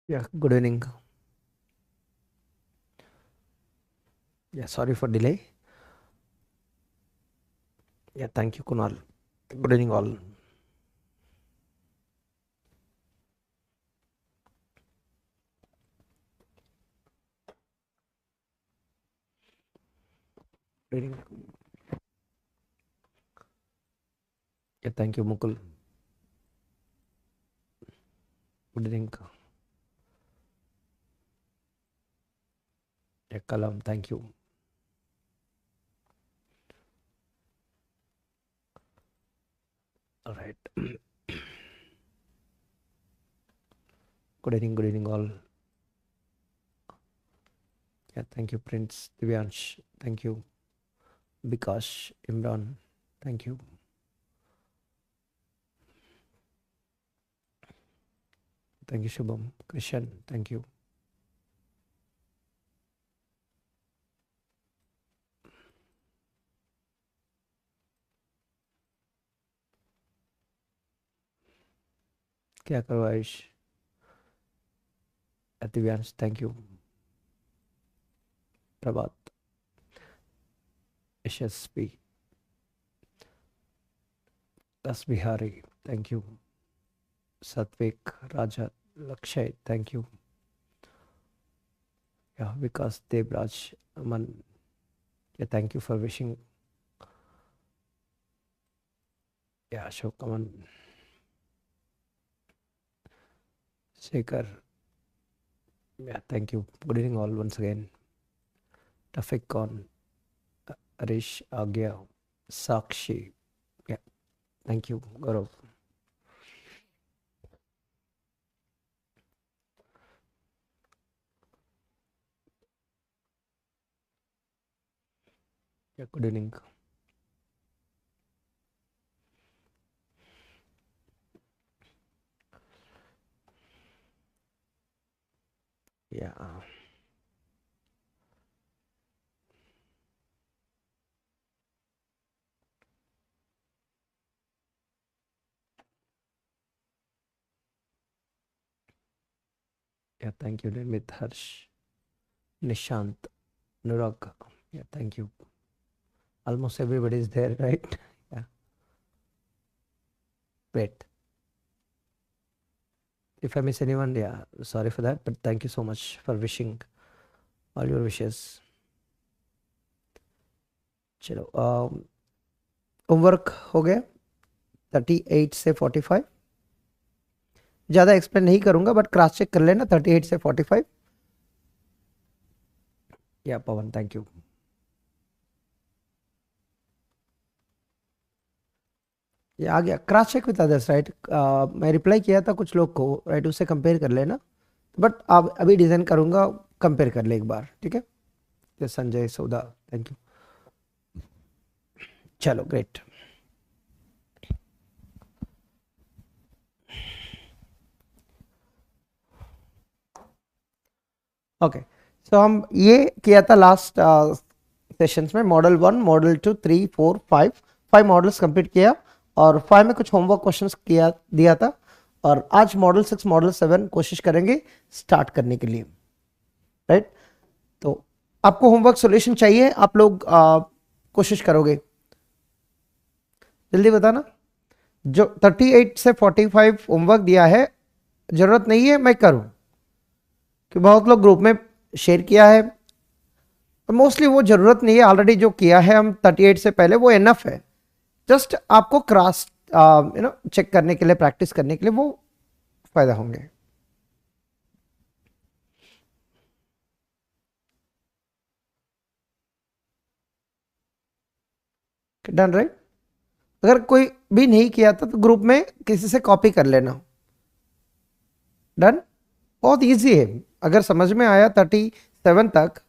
Yeah, good evening. Yeah, sorry for delay. Yeah, thank you, Kunal. Good evening, all. Good evening. Yeah, thank you, Mukul. Good evening. Yeah, Kalam, thank you. All right. Good evening, all. Yeah, thank you, Prince Divyansh. Thank you, Bikash, Imran. Thank you. Thank you, Shubham. Krishan, thank you. क्या करो Ayush? Divyansh, thank you. Prabhat, SSP, Das Bihari, thank you. Satvik, Raja, Lakshay, thank you. Yeah, Vikas, Devraj, Aman. Yeah, thank you for wishing. Yeah, Ashok, Aman, Shekhar. Yeah, thank you. Good evening, all, once again. Tafik Khan, Arish, Agya, Sakshi. Yeah, thank you, Gaurav. Yeah, good evening. Yeah, yeah, thank you, Nirmit, Harsh, Nishant, Nurag. Yeah, thank you. Almost everybody is there, right? Yeah, great. If I miss anyone, yeah, sorry for that, but thank you so much for wishing all your wishes. चलो, homework हो गया 38 से 45. ज़्यादा explain नहीं करूंगा, but cross check कर लेना 38 से 45. या पवन, थैंक यू. ये आ गया. Cross check with others, right? मैं रिप्लाई किया था कुछ लोग को, राइट? उससे कंपेयर कर लेना. बट अब अभी डिजाइन करूंगा, कंपेयर कर ले एक बार, ठीक है? ये संजय सौदा, थैंक यू. चलो, ग्रेट. ओके, सो हम ये किया था लास्ट सेशंस में. मॉडल 1, मॉडल 2, 3, 4, 5, 5 मॉडल्स कंप्लीट किया. और 5 में कुछ होमवर्क क्वेश्चंस किया दिया था. और आज मॉडल 6, मॉडल 7 कोशिश करेंगे स्टार्ट करने के लिए, राइट? तो आपको होमवर्क सॉल्यूशन चाहिए, आप लोग कोशिश करोगे? जल्दी बताना. जो 38 से 45 होमवर्क दिया है, जरूरत नहीं है मैं करूं, कि बहुत लोग ग्रुप में शेयर किया है. मोस्टली वो जरूरत नहीं है, ऑलरेडी जो किया है हम 38 से पहले वो एनफ है. जस्ट आपको क्रॉस चेक करने के लिए, प्रैक्टिस करने के लिए वो फायदा होंगे. Done, right? अगर कोई भी नहीं किया था तो ग्रुप में किसी से कॉपी कर लेना. डन. बहुत इजी है. अगर समझ में आया 37 तक,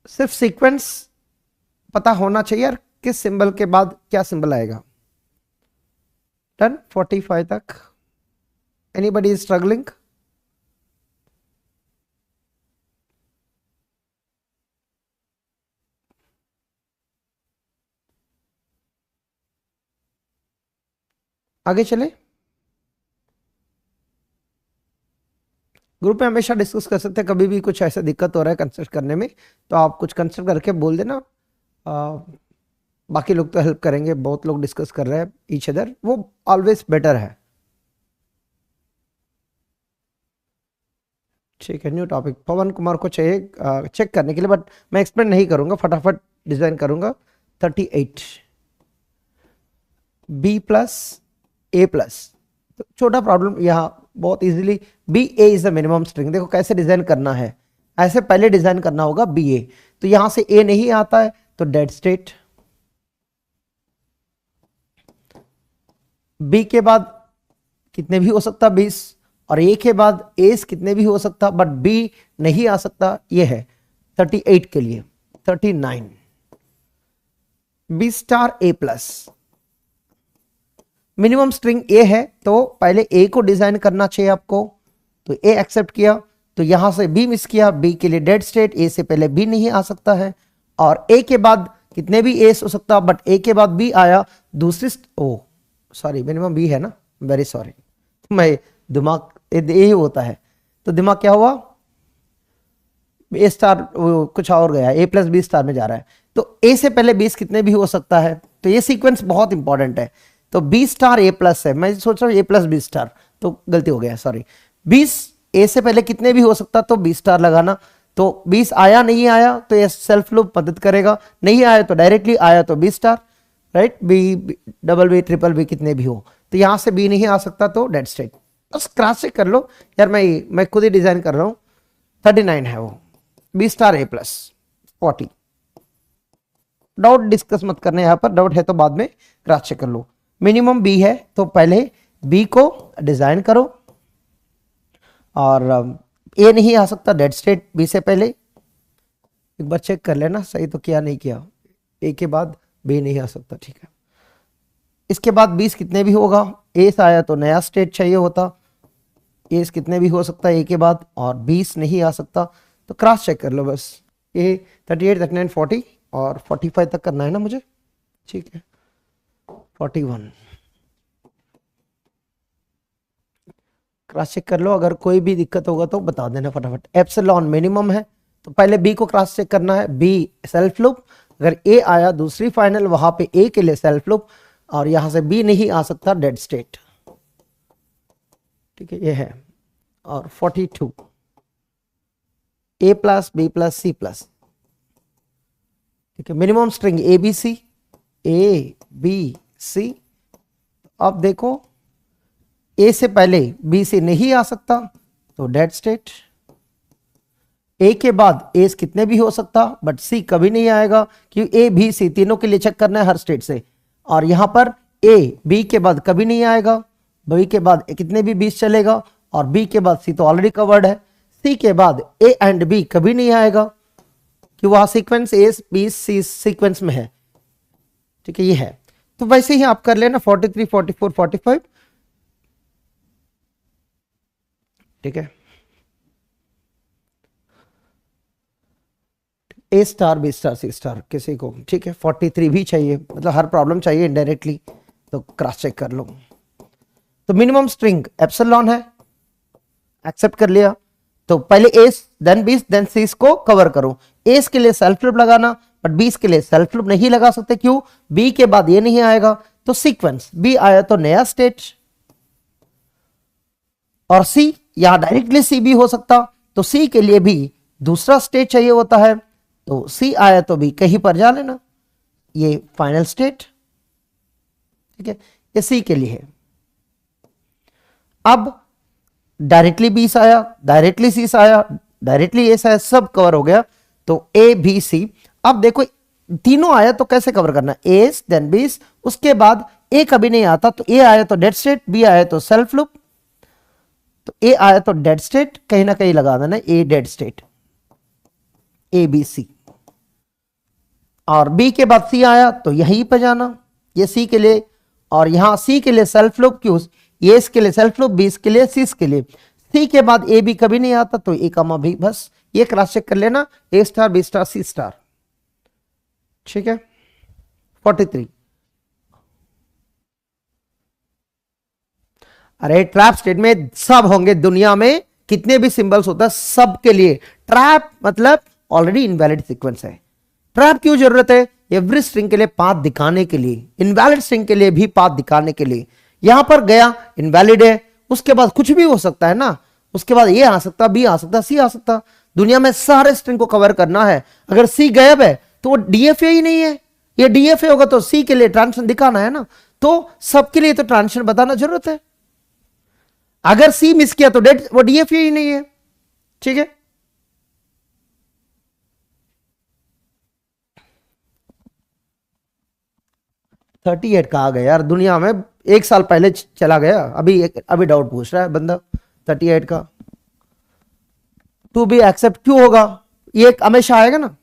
सिर्फ सीक्वेंस पता होना चाहिए यार, किस सिंबल के बाद क्या सिंबल आएगा. डन. 45 तक एनीबडी इज स्ट्रगलिंग? आगे चले. ग्रुप में हमेशा डिस्कस कर सकते हैं, कभी भी कुछ ऐसा दिक्कत हो रहा है कंसिडर करने में तो आप कुछ कंसिडर करके बोल देना। बाकी लोग तो हेल्प करेंगे, बहुत लोग डिस्कस कर रहे हैं ईच अदर, वो ऑलवेज बेटर है। ठीक है, न्यू टॉपिक पवन कुमार को चाहिए चेक करने के लिए, बट मैं एक्सप्लेन नहीं करूंगा, फटाफट डिजाइन करूंगा। 38 बी प्लस ए प्लस, तो छोटा प्रॉब्लम यहाँ बहुत easily, B A is the minimum string. देखो कैसे डिजाइन करना है, ऐसे पहले डिजाइन करना होगा बी ए, तो यहां से ए नहीं आता है तो डेड स्टेट, बी के बाद कितने भी हो सकता 20, और ए के बाद एस कितने भी हो सकता, बट बी नहीं आ सकता, ये है 38 के लिए 39 B star A plus, minimum string A है तो पहले ए को डिजाइन करना चाहिए आपको, तो ए एक्सेप्ट किया, तो यहां से बी मिस किया, बी के लिए डेड स्टेट, ए से पहले बी नहीं आ सकता है, और ए के बाद कितने भी एस हो सकता, बट ए के बाद बी आया, दूसरी ओ सॉरी मिनिमम बी है ना, वेरी सॉरी, मैं दिमाग यही होता है, तो दिमाग क्या हुआ, ए स्टार कुछ और गया, ए प्लस बी स्टार में जा रहा है, तो ए से पहले 20 कितने भी हो सकता है, तो ये सीक्वेंस बहुत इंपॉर्टेंट है। तो बी स्टार ए प्लस है, मैं सोच रहा हूं ए प्लस बी स्टार, तो गलती हो गया सॉरी, 20 ए से पहले कितने भी हो सकता, तो बी स्टार लगाना, तो 20 आया नहीं आया तो ये सेल्फ लूप मदद करेगा, नहीं आया तो डायरेक्टली आया तो B star, right, B double B triple B कितने भी हो, तो यहां से बी नहीं आ सकता तो डेड स्टेट। बस क्रॉस चेक कर लो यार, मैं खुद ही डिजाइन कर रहा हूं, 39 है वो, B star A plus 40, doubt discuss मत करना, यहां पर डाउट है तो बाद में क्रॉस चेक कर लो। मिनिमम बी है तो पहले बी को डिजाइन करो, और ए नहीं आ सकता डेड स्टेट बी से पहले, एक बार चेक कर लेना सही तो किया नहीं किया, ए के बाद बी नहीं आ सकता, ठीक है। इसके बाद 20 कितने भी होगा, एस आया तो नया स्टेट चाहिए होता, एस कितने भी हो सकता है ए के बाद, और 20 नहीं आ सकता, तो क्रॉस चेक कर लो बस, ए 38 39 40 और 45 तक करना है ना मुझे, ठीक है, 41 क्रॉस चेक कर लो, अगर कोई भी दिक्कत होगा तो बता देना फटाफट। एप्सिलॉन मिनिमम है तो पहले बी को क्रॉस चेक करना है, बी सेल्फ लूप, अगर ए आया दूसरी फाइनल वहां पे ए के लिए सेल्फ लूप, और यहां से बी नहीं आ सकता डेड स्टेट, ठीक है, ये है। और 42 A plus B plus C plus, ठीक है, minimum string A B C, A B C, अब देखो ए से पहले बी से नहीं आ सकता तो डेड स्टेट, ए के बाद एस कितने भी हो सकता बट सी कभी नहीं आएगा, क्योंकि ए बी सी तीनों के लिए चेक करना है हर स्टेट से, और यहां पर ए बी के बाद कभी नहीं आएगा, बी के बाद कितने भी 20 चलेगा, और बी के बाद सी तो ऑलरेडी कवर्ड है, सी के बाद ए एंड बी कभी नहीं आएगा कि वहां sequence A B C sequence में है, ठीक है, ये है। तो वैसे ही आप कर लेना 43 44 45, ठीक है, ए स्टार बी स्टार सी स्टार किसी को, ठीक है, 43 भी चाहिए, मतलब हर प्रॉब्लम चाहिए इनडायरेक्टली, तो क्रॉस चेक कर लो। तो मिनिमम स्ट्रिंग एप्सिलॉन है, एक्सेप्ट कर लिया, तो पहले एस देन बीस देन सीस को कवर करो, एस के लिए सेल्फ लूप लगाना, बट बीस के लिए सेल्फ लूप नहीं लगा सकते, क्यों, बी के बाद ये नहीं आएगा, तो सीक्वेंस बी आया तो नया स्टेट, और सी यहां डायरेक्टली सी भी हो सकता, तो सी के लिए भी दूसरा स्टेट चाहिए होता है, तो सी आया तो भी कहीं पर जा लेना, ये फाइनल स्टेट, ठीक है, ये सी के लिए है। अब डायरेक्टली 20 आया, डायरेक्टली सी आया, डायरेक्टली एस आया, सब कवर हो गया, तो ए बी सी। अब देखो तीनों आया तो कैसे कवर करना, एस देन 20, उसके बाद ए कभी नहीं आता, तो ए आया तो डेड स्टेट, बी आया तो सेल्फ लूप, तो ए आया तो डेड स्टेट, कहीं ना कहीं लगा देना A dead state, A B C, और बी के बाद सी आया तो यहीं पे जाना, ये सी के लिए, और यहां सी के लिए सेल्फ लूप, क्यों, ये इसके लिए सेल्फ लूप, बी के लिए, सी के लिए, सी के बाद ए बी कभी नहीं आता तो ए कमा भी, बस ये क्रॉस चेक कर लेना, ए स्टार बी स्टार सी स्टार, ठीक है। 43 अरे ट्रैप स्टेट में सब होंगे दुनिया में, कितने भी सिंबल्स होता है सब के लिए ट्रैप मतलब ऑलरेडी इनवैलिड सीक्वेंस है। ट्रैप क्यों जरूरत है? एवरी स्ट्रिंग के लिए पाथ दिखाने के लिए, इनवैलिड स्ट्रिंग के लिए भी पाथ दिखाने के लिए। यहां पर गया इनवैलिड है, उसके बाद कुछ भी हो सकता है ना, उसके बाद ए आ सकता, बी आ सकता, सी आ सकता। दुनिया में सारे स्ट्रिंग को कवर करना है, अगर सी गायब है तो वो डीएफए ही नहीं है। ये डीएफए होगा तो सी के लिए ट्रांजिशन दिखाना है ना, तो सबके लिए तो ट्रांजिशन बताना जरूरत है। अगर सी मिस किया तो डेट वो डीएफए ही नहीं है। ठीक है, थर्टी एट कहा गया यार, दुनिया में 1 साल पहले चला गया, अभी डाउट पूछ रहा है बंदा 38 का। टू बी एक्सेप्ट क्यों होगा? ये हमेशा आएगा ना।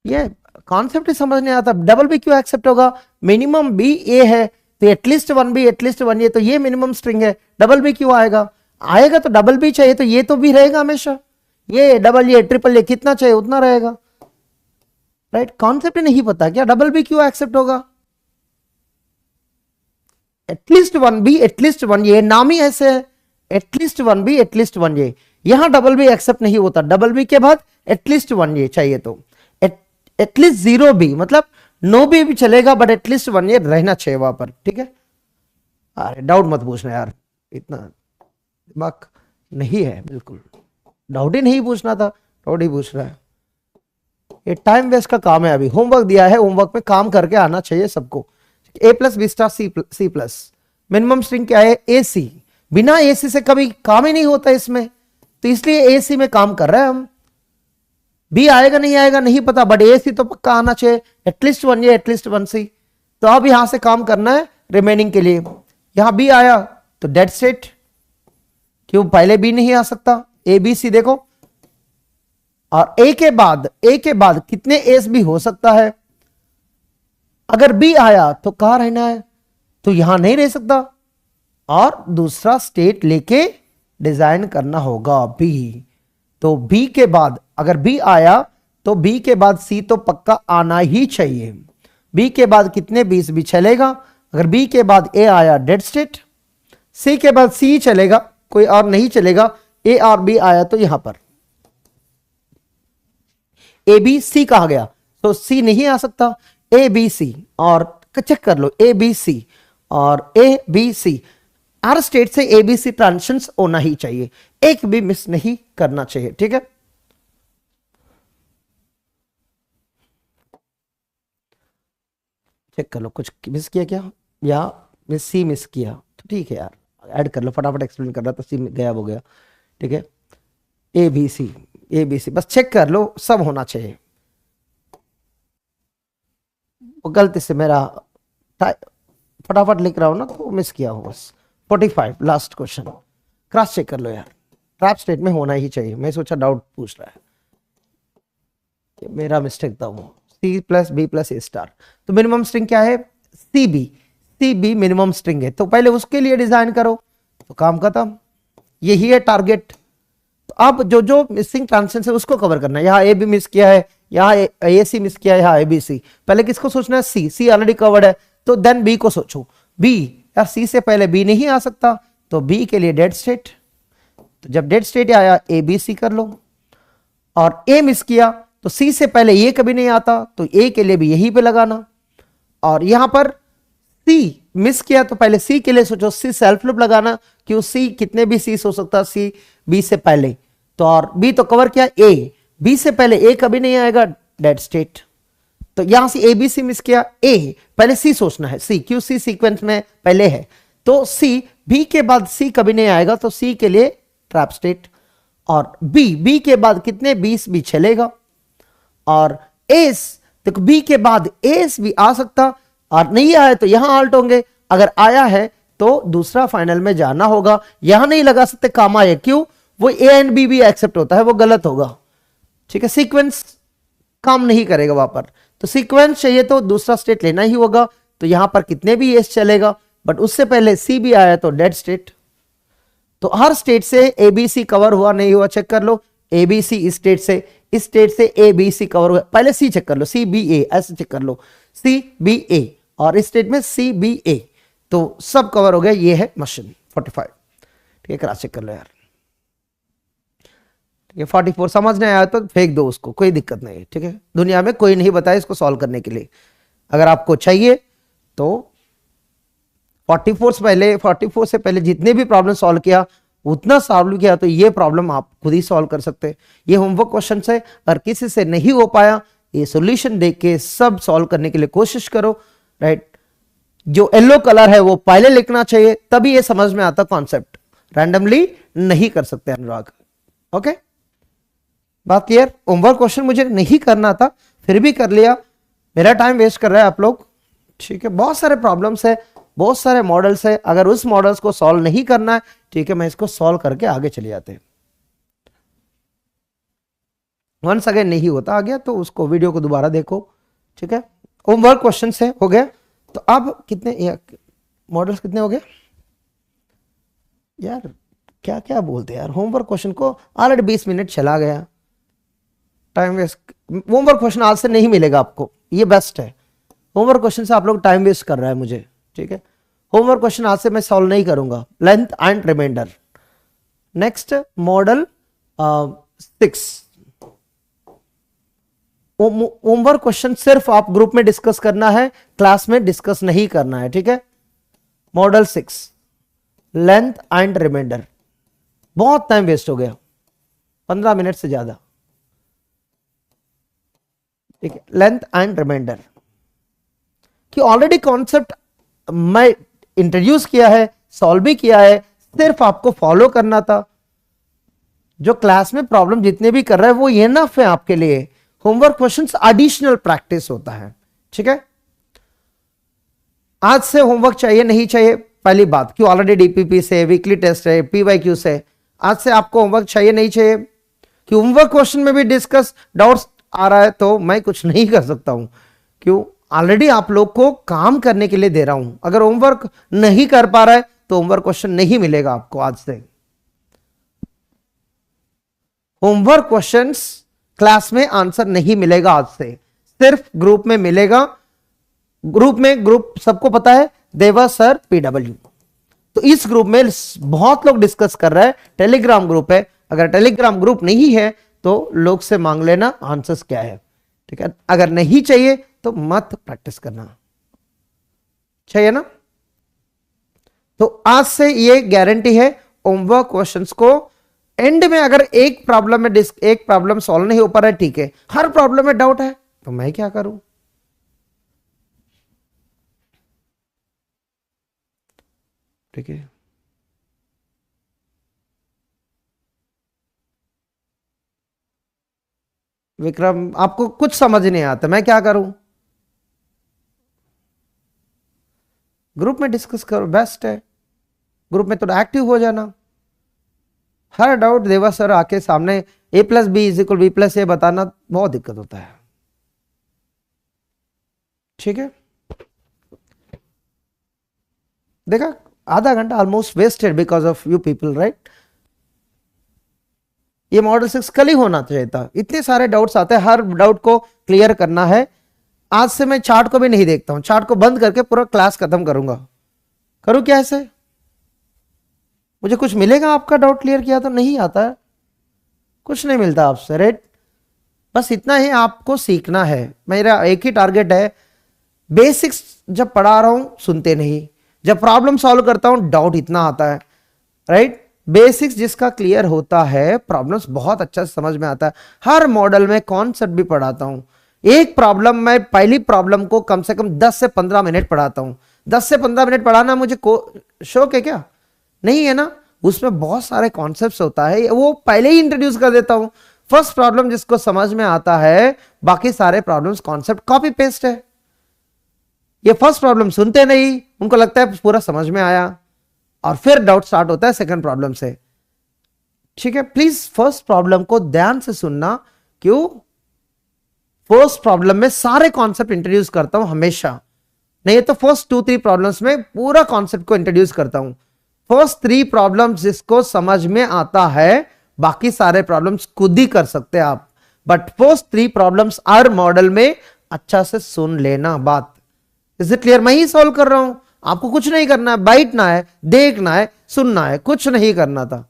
ये कॉन्सेप्ट ही समझ नहीं आता। डबल बी क्यों एक्सेप्ट होगा? मिनिमम बी ए है तो at least one B, at least one A, तो ये मिनिमम स्ट्रिंग है, डबल बी क्यों आएगा? आएगा तो डबल बी चाहिए, तो ये तो भी रहेगा हमेशा। ये डबल ए ट्रिपल ए कितना चाहिए उतना रहेगा, राइट? कॉन्सेप्ट ही नहीं पता क्या डबल बी क्यों एक्सेप्ट होगा? At least one B, at least one A, नाम ही ऐसे है, at least one B, at least one A. यहां डबल बी एक्सेप्ट नहीं होता, डबल बी के बाद एटलीस्ट वन ए चाहिए। तो एटलीस्ट जीरो बी मतलब नो भी चलेगा, बट एटलीस्ट वन ये रहना चाहिए वहां पर। ठीक है, अरे डाउट मत पूछना यार, इतना दिमाग नहीं है बिल्कुल। डाउट ही नहीं पूछना था, डाउट ही पूछ रहा है। ये टाइम वेस्ट का काम है। अभी होमवर्क दिया है, होमवर्क में काम करके आना चाहिए सबको। A plus B star C plus, minimum string क्या है? ए सी। बिना ए सी से कभी काम ही नहीं होता इसमें, तो इसलिए ए सी में काम कर रहे हैं हम। बी आएगा नहीं आएगा नहीं पता, बट ए सी तो पक्का आना चाहिए, एटलीस्ट वन ए, एटलीस्ट वन सी। तो अब यहां से काम करना है रिमेनिंग के लिए। यहां बी आया तो डेड स्टेट, क्यों? पहले बी नहीं आ सकता, ए बी सी देखो। और ए के बाद कितने एस भी हो सकता है। अगर बी आया तो कहां रहना है? तो यहां नहीं रह सकता, और दूसरा स्टेट लेके डिजाइन करना होगा बी। तो बी के बाद अगर बी आया तो बी के बाद सी तो पक्का आना ही चाहिए। बी के बाद कितने बीस भी चलेगा। अगर बी के बाद ए आया डेड स्टेट, सी के बाद सी चलेगा, कोई और नहीं चलेगा। ए और बी आया तो यहां पर ए बी सी कहा गया, तो सी नहीं आ सकता। ए बी सी, और चेक कर लो, ए बी सी और ए बी सी, हर स्टेट से ए बी सी ट्रांजिशंस होना ही चाहिए, एक भी मिस नहीं करना चाहिए। ठीक है, चेक कर लो कुछ मिस किया क्या, या मिस सी मिस किया तो ठीक है यार, ऐड कर लो, फटाफट एक्सप्लेन कर रहा था, सी गायब हो गया। ठीक है, ए बी सी, ए बी सी बस चेक कर लो, सब होना चाहिए। वो गलती से मेरा फटाफट लिख रहा हूं ना तो मिस किया हो बस। 45 लास्ट क्वेश्चन, क्रॉस चेक कर लो यार, ट्रैप स्टेट में होना ही चाहिए। मैं सोचा डाउट पूछ रहा है, मेरा मिस्टेक था वो। C plus B plus A star, तो मिनिमम स्ट्रिंग क्या है? C B, C B minimum string है, तो पहले उसके लिए डिजाइन करो, तो काम खत्म। यही है टारगेट। तो अब जो जो मिसिंग ट्रांजिशन है उसको कवर करना है। यहाँ ए बी मिस किया है, यहाँ ए सी मिस किया है, यहाँ ए बी सी। पहले किसको सोचना है? सी, सी ऑलरेडी कवर्ड है, तो देन बी को सोचो। बी, यार सी से पहले बी नहीं आ सकता, तो बी के लिए डेड स्टेट। तो जब डेड स्टेट आया ए बी सी कर लो, और ए मिस किया तो सी से पहले ये कभी नहीं आता, तो ए के लिए भी यहीं पे लगाना। और यहां पर सी मिस किया तो पहले सी के लिए सोचो, सी सेल्फ लूप लगाना, क्यों? सी कितने भी सी हो सकता, सी बी से पहले। तो और बी तो कवर किया, ए बी से पहले ए कभी नहीं आएगा, डेड स्टेट। तो यहां से ए बी सी मिस किया, ए पहले सी सोचना है, सी क्यों? सी सीक्वेंस में पहले है, तो सी बी के बाद सी कभी नहीं आएगा, तो सी के लिए ट्रैप स्टेट। और बी के बाद कितने 20 भी चलेगा। और एस, देखो बी के बाद एस भी आ सकता, और नहीं आया तो यहां आल्ट होंगे। अगर आया है तो दूसरा फाइनल में जाना होगा, यहां नहीं लगा सकते, काम आए, क्यों? वो ए एंड बी भी एक्सेप्ट होता है, वो गलत होगा। ठीक है, सीक्वेंस काम नहीं करेगा वहां पर, तो सीक्वेंस चाहिए तो दूसरा स्टेट लेना ही होगा। तो यहां पर कितने भी एस चलेगा, बट उससे पहले सी भी आया तो डेड स्टेट। तो हर स्टेट से एबीसी कवर हुआ नहीं हुआ चेक कर लो। एबीसी इस स्टेट से एबीसी कवर हुआ, पहले सी चेक कर लो, सी बी ए ऐसे चेक कर लो, सी बी ए, और इस स्टेट में सी बी ए, तो सब कवर हो गया। ये है मशीन 45। ठीक है, क्रॉस चेक कर लो यार। ठीक है, 44 समझ नहीं आया तो फेंक दो उसको, कोई दिक्कत नहीं है। ठीक है, दुनिया में कोई नहीं बताया इसको सॉल्व करने के लिए। अगर आपको चाहिए तो 44 से पहले जितने भी प्रॉब्लम सॉल्व किया उतना सॉल्व किया, तो ये प्रॉब्लम आप खुद ही सॉल्व कर सकते हैं। ये होमवर्क क्वेश्चन है, अगर किसी से नहीं हो पाया ये सॉल्यूशन देख के सब सॉल्व करने के लिए कोशिश करो। राइट, जो येलो कलर है वो पहले लिखना चाहिए, तभी ये समझ में आता कॉन्सेप्ट, रैंडमली नहीं कर सकते अनुराग। ओके, बात क्लियर। होमवर्क क्वेश्चन मुझे नहीं करना था, फिर भी कर लिया, मेरा टाइम वेस्ट कर रहे हैं आप लोग। ठीक है, बहुत सारे प्रॉब्लम्स है, बहुत सारे मॉडल्स है, अगर उस मॉडल्स को सॉल्व नहीं करना है, ठीक है, मैं इसको सॉल्व करके आगे चले जाते हैं। वंस अगेन नहीं होता आ गया तो उसको वीडियो को दोबारा देखो। ठीक है, होमवर्क क्वेश्चन से हो गया। तो अब कितने मॉडल्स कितने हो गए यार, क्या क्या बोलते हैं यार, होमवर्क क्वेश्चन को ऑलरेडी 20 मिनट चला गया, टाइम वेस्ट। होमवर्क क्वेश्चन आज से नहीं मिलेगा आपको, ये बेस्ट है। होमवर्क क्वेश्चन से आप लोग टाइम वेस्ट कर रहा है मुझे। ठीक है, होमवर्क क्वेश्चन आज से मैं सॉल्व नहीं करूंगा, length and remainder. Next model 6, homework question सिर्फ आप ग्रुप में डिस्कस करना है, क्लास में डिस्कस नहीं करना है। ठीक है, मॉडल 6 लेंथ एंड रिमाइंडर, बहुत टाइम वेस्ट हो गया, 15 मिनट से ज्यादा। ठीक है, लेंथ एंड रिमाइंडर कि ऑलरेडी कॉन्सेप्ट मैं इंट्रोड्यूस किया है, सॉल्व भी किया है, सिर्फ आपको फॉलो करना था। जो क्लास में प्रॉब्लम जितने भी कर रहे हैं वो इनफ है आपके लिए। होमवर्क क्वेश्चंस एडिशनल प्रैक्टिस होता है। ठीक है, आज से होमवर्क चाहिए नहीं चाहिए पहली बात, क्यों ऑलरेडी डीपीपी से, वीकली टेस्ट है, पीवाईक्यू से, आज से आपको होमवर्क चाहिए नहीं चाहिए, कि होमवर्क क्वेश्चन में भी डिस्कस डाउट्स आ रहा है तो मैं कुछ नहीं कर सकता हूं, क्यों ऑलरेडी आप लोग को काम करने के लिए दे रहा हूं। अगर होमवर्क नहीं कर पा रहा है तो होमवर्क क्वेश्चन नहीं मिलेगा आपको आज से। होमवर्क क्वेश्चंस क्लास में आंसर नहीं मिलेगा आज से, सिर्फ ग्रुप में मिलेगा। ग्रुप सबको पता है, देवा सर पीडब्ल्यू, तो इस ग्रुप में बहुत लोग डिस्कस कर रहे हैं। टेलीग्राम ग्रुप है, अगर टेलीग्राम ग्रुप नहीं है तो लोग से मांग लेना आंसर्स क्या है। ठीक है, अगर नहीं चाहिए तो मत प्रैक्टिस करना, चाहिए ना। तो आज से ये गारंटी है, होमवर्क क्वेश्चंस को एंड में अगर एक प्रॉब्लम सॉल्व नहीं हो पा रहा है, ठीक है, हर प्रॉब्लम में डाउट है तो मैं क्या करूं। ठीक है, विक्रम आपको कुछ समझ नहीं आता, मैं क्या करूं। ग्रुप में डिस्कस करो, बेस्ट है। ग्रुप में थोड़ा एक्टिव हो जाना, हर डाउट देवा सर आके सामने a+b=b+a बताना बहुत दिक्कत होता है। ठीक है, देखा आधा घंटा almost wasted because of you people, right. ये मॉडल 6 कल ही होना चाहिए था, इतने सारे डाउट्स आते हैं, हर डाउट को क्लियर करना है। आज से मैं चार्ट को भी नहीं देखता हूं, चार्ट को बंद करके पूरा क्लास खत्म करूंगा। करूं क्या ऐसे, मुझे कुछ मिलेगा आपका डाउट क्लियर किया तो? नहीं आता है, कुछ नहीं मिलता आपसे, राइट। बस इतना ही आपको सीखना है। मेरा एक ही टारगेट है, बेसिक्स जब पढ़ा रहा हूं सुनते नहीं, जब प्रॉब्लम सॉल्व करता हूं डाउट इतना आता है, राइट। बेसिक्स जिसका क्लियर होता है प्रॉब्लम्स बहुत अच्छा से समझ में आता है। हर मॉडल में कॉन्सेप्ट भी पढ़ाता हूं। एक प्रॉब्लम में पहली प्रॉब्लम को कम से कम 10 से 15 मिनट पढ़ाता हूं। 10 से 15 मिनट पढ़ाना मुझे शौक है क्या? नहीं है ना। उसमें बहुत सारे कॉन्सेप्ट्स होता है, वो पहले ही इंट्रोड्यूस कर देता हूं। फर्स्ट प्रॉब्लम जिसको समझ में आता है, बाकी सारे प्रॉब्लम्स कॉन्सेप्ट कॉपी पेस्ट है। ये फर्स्ट प्रॉब्लम सुनते नहीं, उनको लगता है पूरा समझ में आया, और फिर डाउट स्टार्ट होता है सेकंड प्रॉब्लम से। ठीक है, प्लीज फर्स्ट प्रॉब्लम को ध्यान से सुनना। क्यों? फर्स्ट प्रॉब्लम में सारे कॉन्सेप्ट इंट्रोड्यूस करता हूं हमेशा। नहीं तो फर्स्ट 2-3 प्रॉब्लम्स में पूरा कॉन्सेप्ट को इंट्रोड्यूस करता हूं। फर्स्ट 3 प्रॉब्लम्स जिसको समझ में आता है बाकी सारे प्रॉब्लम्स खुद ही कर सकते हैं आप, but first 3 problems her model में अच्छा से सुन लेना बात। Is it clear? मैं ही सॉल्व कर रहा हूं, आपको कुछ नहीं करना है, बैठना है, देखना है, सुनना है, कुछ नहीं करना था,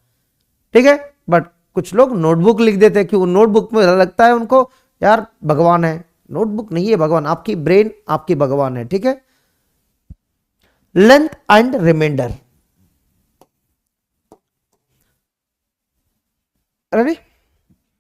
ठीक है। बट कुछ लोग नोटबुक लिख देते हैं कि वो नोटबुक में लगता है उनको यार भगवान है। नोटबुक नहीं है भगवान, आपकी ब्रेन आपकी भगवान है, ठीक है। Length and remainder, ready?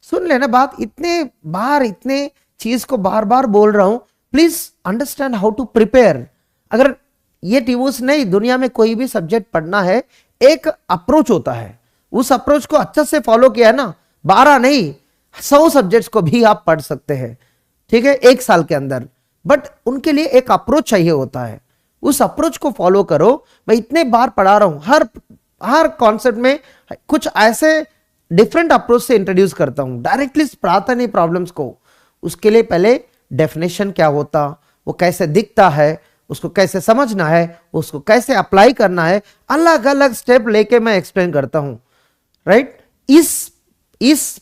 सुन लेना बात, इतने चीज को बार बार बोल रहा हूं, please understand how to prepare. अगर ये टिवूस नहीं, दुनिया में कोई भी सब्जेक्ट पढ़ना है एक अप्रोच होता है, उस अप्रोच को अच्छे से फॉलो किया है ना, 12 नहीं 100 सब्जेक्ट्स को भी आप पढ़ सकते हैं, ठीक है, 1 साल के अंदर। बट उनके लिए एक अप्रोच चाहिए होता है, उस अप्रोच को फॉलो करो। मैं इतने बार पढ़ा रहा हूं, हर कॉन्सेप्ट में कुछ ऐसे डिफरेंट अप्रोच से इंट्रोड्यूस करता हूं, डायरेक्टली पढ़ाता नहीं प्रॉब्लम्स को। उसके लिए पहले डेफिनेशन क्या होता, वो कैसे दिखता है, उसको कैसे समझना है, उसको कैसे अप्लाई करना है, अलग अलग स्टेप लेके मैं एक्सप्लेन करता हूं, राइट। इस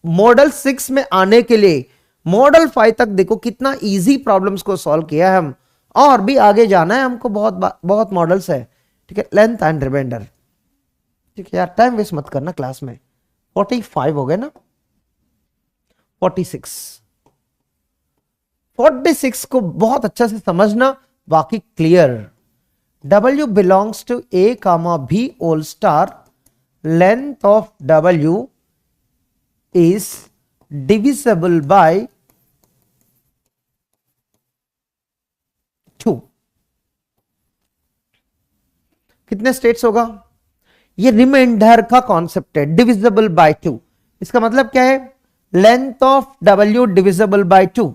मॉडल 6 में आने के लिए मॉडल 5 तक देखो कितना इजी प्रॉब्लम्स को सॉल्व किया है हम, और भी आगे जाना है हमको, बहुत मॉडल्स है, ठीक है। लेंथ एंड रिमाइंडर, ठीक है यार, टाइम वेस्ट मत करना क्लास में। 45 हो गए ना, 46 को बहुत अच्छा से समझना, बाकी clear. W belongs to A, B all star, length of W is divisible by 2। कितने स्टेट्स होगा? ये रिमाइंडर का कॉन्सेप्ट है, डिविजिबल बाय 2। इसका मतलब क्या है? Length of W divisible by 2,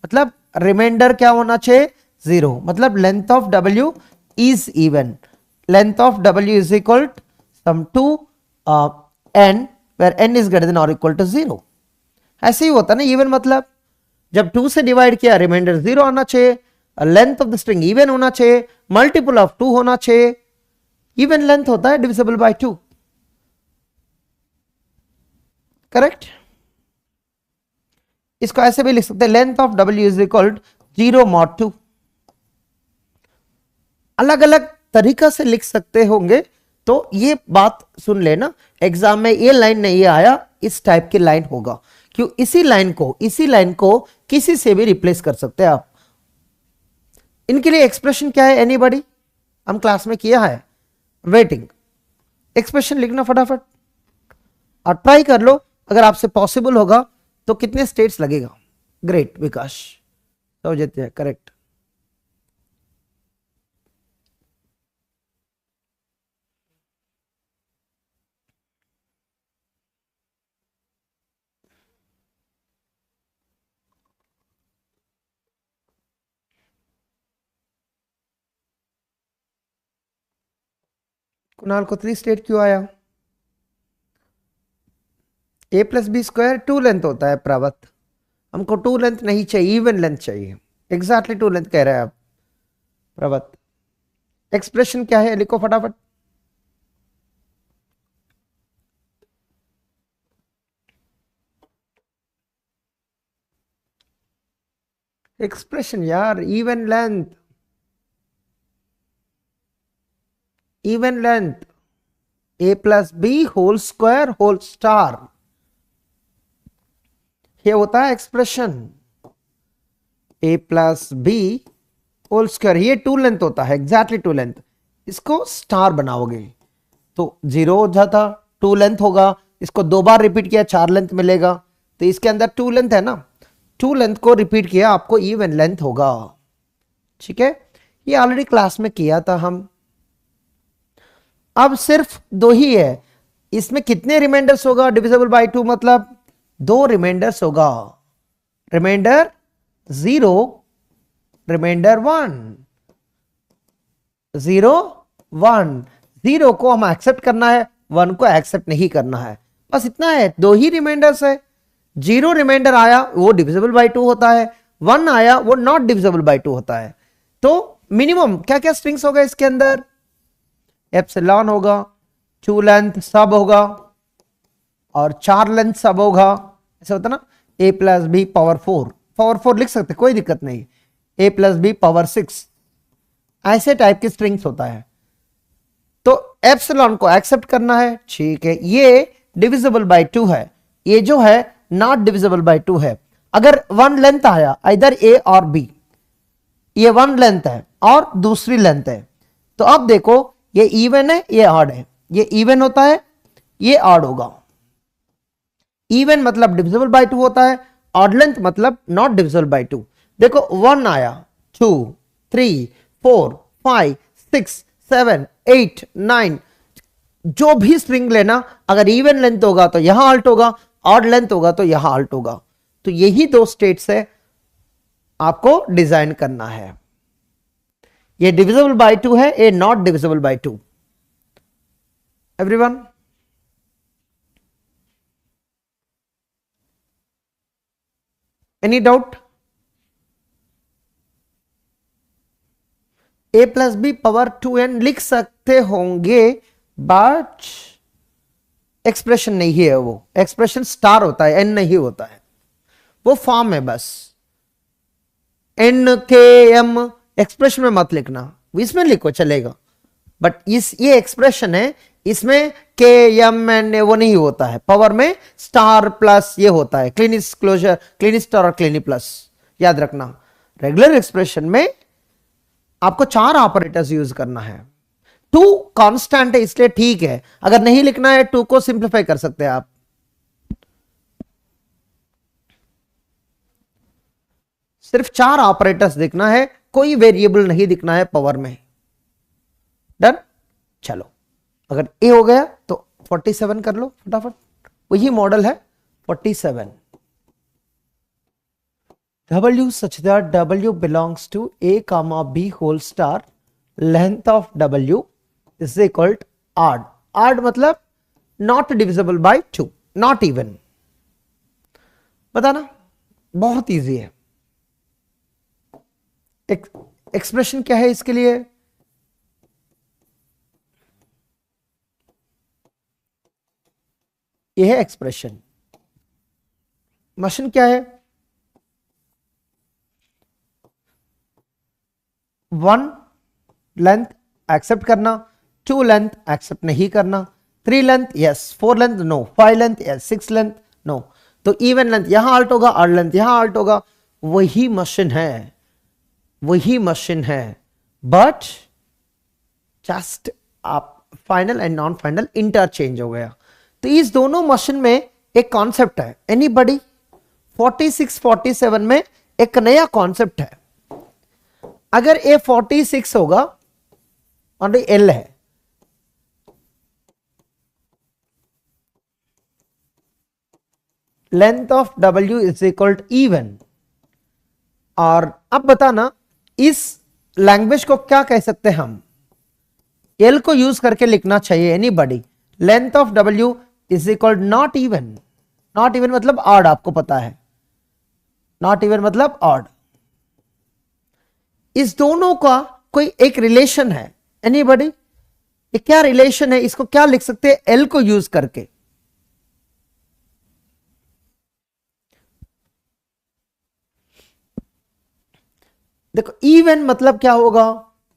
मतलब रिमाइंडर क्या होना चाहिए? 0, मतलब length of W is even. Length of W is equal some to n where n is greater than or equal to 0। ऐसे ही होता ना इवन, मतलब जब 2 से डिवाइड किया रिमाइंडर 0 आना चाहिए, length of the string even होना चाहिए, मल्टीपल ऑफ 2 होना चाहिए, इवन लेंथ होता है डिविजिबल बाय 2, करेक्ट। इसको ऐसे भी लिख सकते हैं, length of W is equal 0 mod 2। अलग अलग तरीका से लिख सकते होंगे, तो ये बात सुन लेना, एग्जाम में ये लाइन नहीं आया, इस टाइप की लाइन होगा, क्यों? इसी लाइन को किसी से भी रिप्लेस कर सकते हैं आप। इनके लिए एक्सप्रेशन क्या है? एनीबॉडी? हम क्लास में किया है, वेटिंग। एक्सप्रेशन लिखना फटाफट और ट्राई कर लो, अगर आपसे पॉसिबल होगा तो कितने स्टेट्स लगेगा। ग्रेट विकास, समझ जाते हैं, करेक्ट। कुणाल को 3 स्टेट क्यों आया? A plus B square 2 length होता है प्रावत, हमको 2 लेंथ नहीं चाहिए, इवन लेंथ चाहिए। एग्जैक्टली 2 लेंथ कह रहे हैं आप प्रावत। एक्सप्रेशन क्या है लिखो फटाफट। एक्सप्रेशन यार, even length A plus B whole square whole star, ये होता है expression. A plus B whole square, ये 2 लेंथ होता है, एग्जैक्टली 2 लेंथ। इसको स्टार बनाओगे तो 0 हो जाता, 2 लेंथ होगा, इसको 2 बार रिपीट किया 4 लेंथ मिलेगा, तो इसके अंदर 2 लेंथ है ना, 2 लेंथ को रिपीट किया आपको इवन लेंथ होगा, ठीक है। ये ऑलरेडी क्लास में किया था हम, अब सिर्फ 2 ही है। इसमें कितने रिमाइंडर्स होगा? डिविजिबल बाय 2 मतलब 2 रिमाइंडर्स होगा, रिमाइंडर 0, रिमाइंडर 1, 0 1। 0 को हम एक्सेप्ट करना है, 1 को एक्सेप्ट नहीं करना है, बस इतना है। 2 ही रिमाइंडर्स है। 0 रिमाइंडर आया वो डिविजिबल बाय 2 होता है, 1 आया वो नॉट डिविजिबल बाय 2 होता है। तो मिनिमम क्या क्या स्ट्रिंग्स होगा इसके अंदर, एप्सिलॉन होगा, 2 लेंथ सब होगा और 4 लेंथ सब होगा, ऐसा होता ना, a plus B power 4, power 4 लिख सकते कोई दिक्कत नहीं, a प्लस बी पावर 6, ऐसे टाइप की स्ट्रिंग्स होता है। तो एप्सिलॉन को एक्सेप्ट करना है, ठीक है, ये डिविजिबल बाय 2 है, ये जो है नॉट डिविजिबल बाय 2 है। अगर 1 लेंथ आया इधर a और b, ये 1 लेंथ है और दूसरी लेंथ है, तो अब देखो ये इवन है ये ऑड है, ये इवन होता है ये ऑड होगा। इवन मतलब डिविजिबल बाय 2 होता है, ऑड लेंथ मतलब नॉट डिविजिबल बाय 2। देखो 1 आया, 2 3 4 5 6 7 8 9, जो भी स्ट्रिंग लेना, अगर इवन लेंथ होगा तो यहां अल्ट होगा, ऑड लेंथ होगा तो यहां अल्ट होगा। तो यही 2 स्टेट्स है आपको डिजाइन करना है। ये डिविजिबल बाय 2 है, ये not divisible by 2। Everyone, any doubt? a plus B power 2n लिख सकते होंगे, बट एक्सप्रेशन नहीं है, वो एक्सप्रेशन स्टार होता है, n नहीं होता है, वो फॉर्म है बस। n k m एक्सप्रेशन में मत लिखना, इसमें लिखो चलेगा, बट ये एक्सप्रेशन है, इसमें k m n वो नहीं होता है, पावर में स्टार प्लस ये होता है, क्लीनिस क्लोजर, क्लीनिस स्टार और क्लीनी प्लस, याद रखना। रेगुलर एक्सप्रेशन में आपको 4 ऑपरेटर्स यूज करना है। 2 कांस्टेंट है इसलिए ठीक है, अगर नहीं लिखना है 2 को सिंप्लीफाई कर सकते हैं आप। सिर्फ 4 ऑपरेटर्स दिखना है, कोई वेरिएबल नहीं दिखना है पावर में। डन, चलो अगर ए हो गया तो 47 कर लो फटाफट, वही मॉडल है 47। W such that W belongs to A comma B whole star, length of W is equal to odd. Odd मतलब not divisible by 2, not even। बताना बहुत इजी है। एक्सप्रेशन क्या है इसके लिए, यह है एक्सप्रेशन। मशीन क्या है, 1 लेंथ एक्सेप्ट करना, 2 लेंथ एक्सेप्ट नहीं करना, 3 length yes, 4 length no, 5 length yes, 6 length no. तो इवन लेंथ यहां अल्ट होगा, ऑड लेंथ यहां अल्ट होगा, वही मशीन है, वही मशीन है, बट जस्ट आप final and non final interchange हो गया। तो इस दोनों मशीन में एक कॉन्सेप्ट है, एनीबॉडी? 46 47 में एक नया कॉन्सेप्ट है। अगर ए 46 होगा और एल है, length of W is equal to even. और अब बताना इस लैंग्वेज को क्या कह सकते हैं हम, एल को यूज करके लिखना चाहिए anybody, length of W is equal not even. Not even मतलब ऑड, आपको पता है नॉट इवन मतलब ऑड। इस दोनों का कोई एक रिलेशन है एनीबॉडी? ये क्या रिलेशन है, इसको क्या लिख सकते हैं एल को यूज करके? देखो इवन मतलब क्या होगा,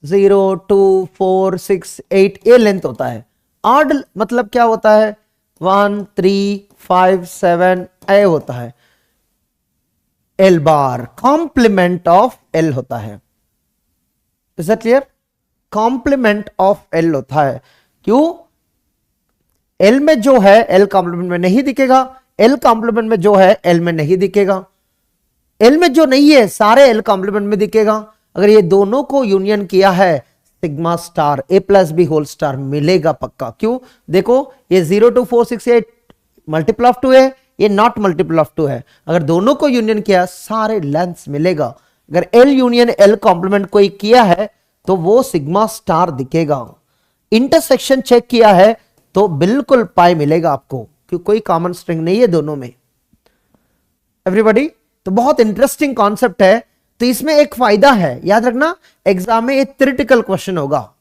0 2 4 6 8 ये लेंथ होता है। ऑड मतलब क्या होता है, 1 3 5 7 ए होता है। L bar complement of L होता है। Is that clear? Complement of L होता है। क्यों? एल में जो है एल कॉम्प्लीमेंट में नहीं दिखेगा, एल कॉम्प्लीमेंट में जो है एल में नहीं दिखेगा, एल में जो नहीं है सारे एल कॉम्प्लीमेंट में दिखेगा। अगर ये दोनों को यूनियन किया है sigma star A plus B whole star मिलेगा पक्का। क्यों? देखो ये 0 2 4 6 8 मल्टीपल ऑफ 2 है, ये नॉट मल्टीपल ऑफ 2 है। अगर दोनों को यूनियन किया सारे लेंथ्स मिलेगा। अगर एल यूनियन एल कॉम्प्लीमेंट कोई किया है तो वो सिग्मा स्टार दिखेगा। इंटरसेक्शन चेक किया है तो बिल्कुल पाई मिलेगा आपको, क्योंकि कोई कॉमन स्ट्रिंग नहीं है दोनों में। एवरीबॉडी, तो बहुत इंटरेस्टिंग कॉन्सेप्ट है। तो इसमें एक फायदा है, याद रखना, एग्जाम में एक थ्योरेटिकल क्वेश्चन होगा,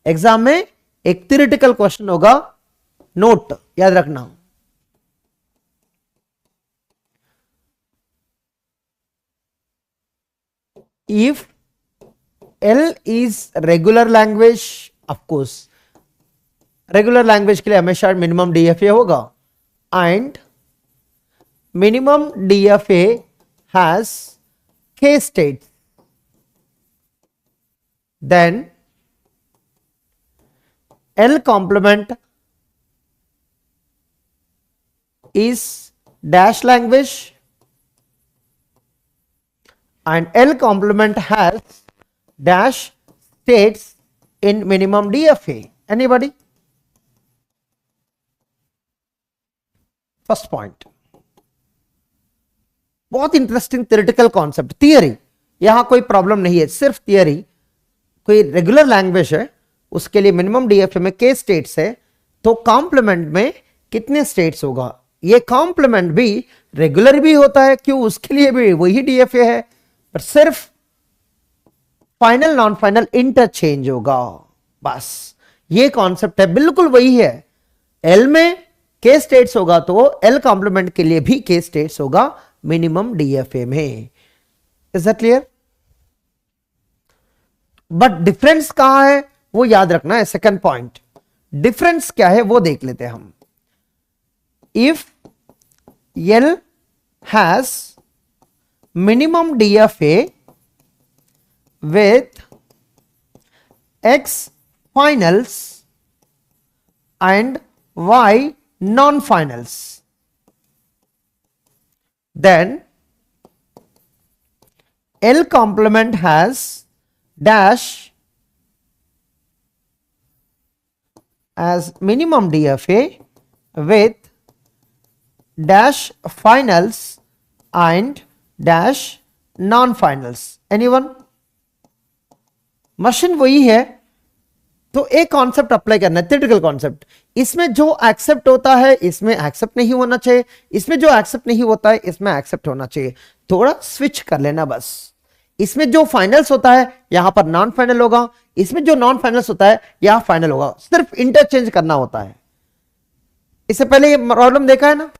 एग्जाम में एक थ्योरेटिकल क्वेश्चन होगा, नोट याद रखना। If L is regular language, of course regular language के लिए हमेशा मिनिमम DFA होगा, and minimum DFA has K states, then L complement is dash language and L complement has dash states in minimum DFA. Anybody? First point. बहुत interesting theoretical concept, theory यहां कोई problem नहीं है, सिर्फ theory. कोई regular language है, उसके लिए मिनिमम DFA में K स्टेट्स है, तो कॉम्प्लीमेंट में कितने स्टेट्स होगा? ये कॉम्प्लीमेंट भी रेगुलर भी होता है, क्यों? उसके लिए भी वही DFA है, पर सिर्फ फाइनल नॉन फाइनल इंटरचेंज होगा, बस ये कॉन्सेप्ट है, बिल्कुल वही है। L में K स्टेट्स होगा तो L कॉम्प्लीमेंट के लिए भी K स्टेट्स होगा मिनिमम DFA में। Is that clear? But difference कहां है वो याद रखना है। सेकंड पॉइंट, डिफरेंस क्या है वो देख लेते हैं हम। If L has minimum DFA with X finals and Y non-finals, then L complement has dash as minimum DFA with dash finals and dash non-finals. Anyone? Machine वही है, तो एक कॉन्सेप्ट अप्लाई करना है, थ्योरेटिकल कॉन्सेप्ट। इसमें जो accept होता है इसमें एक्सेप्ट नहीं होना चाहिए, इसमें जो एक्सेप्ट नहीं होता है इसमें एक्सेप्ट होना चाहिए, थोड़ा स्विच कर लेना बस। इसमें जो फाइनल्स होता है यहां पर नॉन फाइनल होगा, इसमें जो नॉन फाइनल्स होता है यहां फाइनल होगा, सिर्फ इंटरचेंज करना होता है। इससे पहले ये प्रॉब्लम देखा है ना,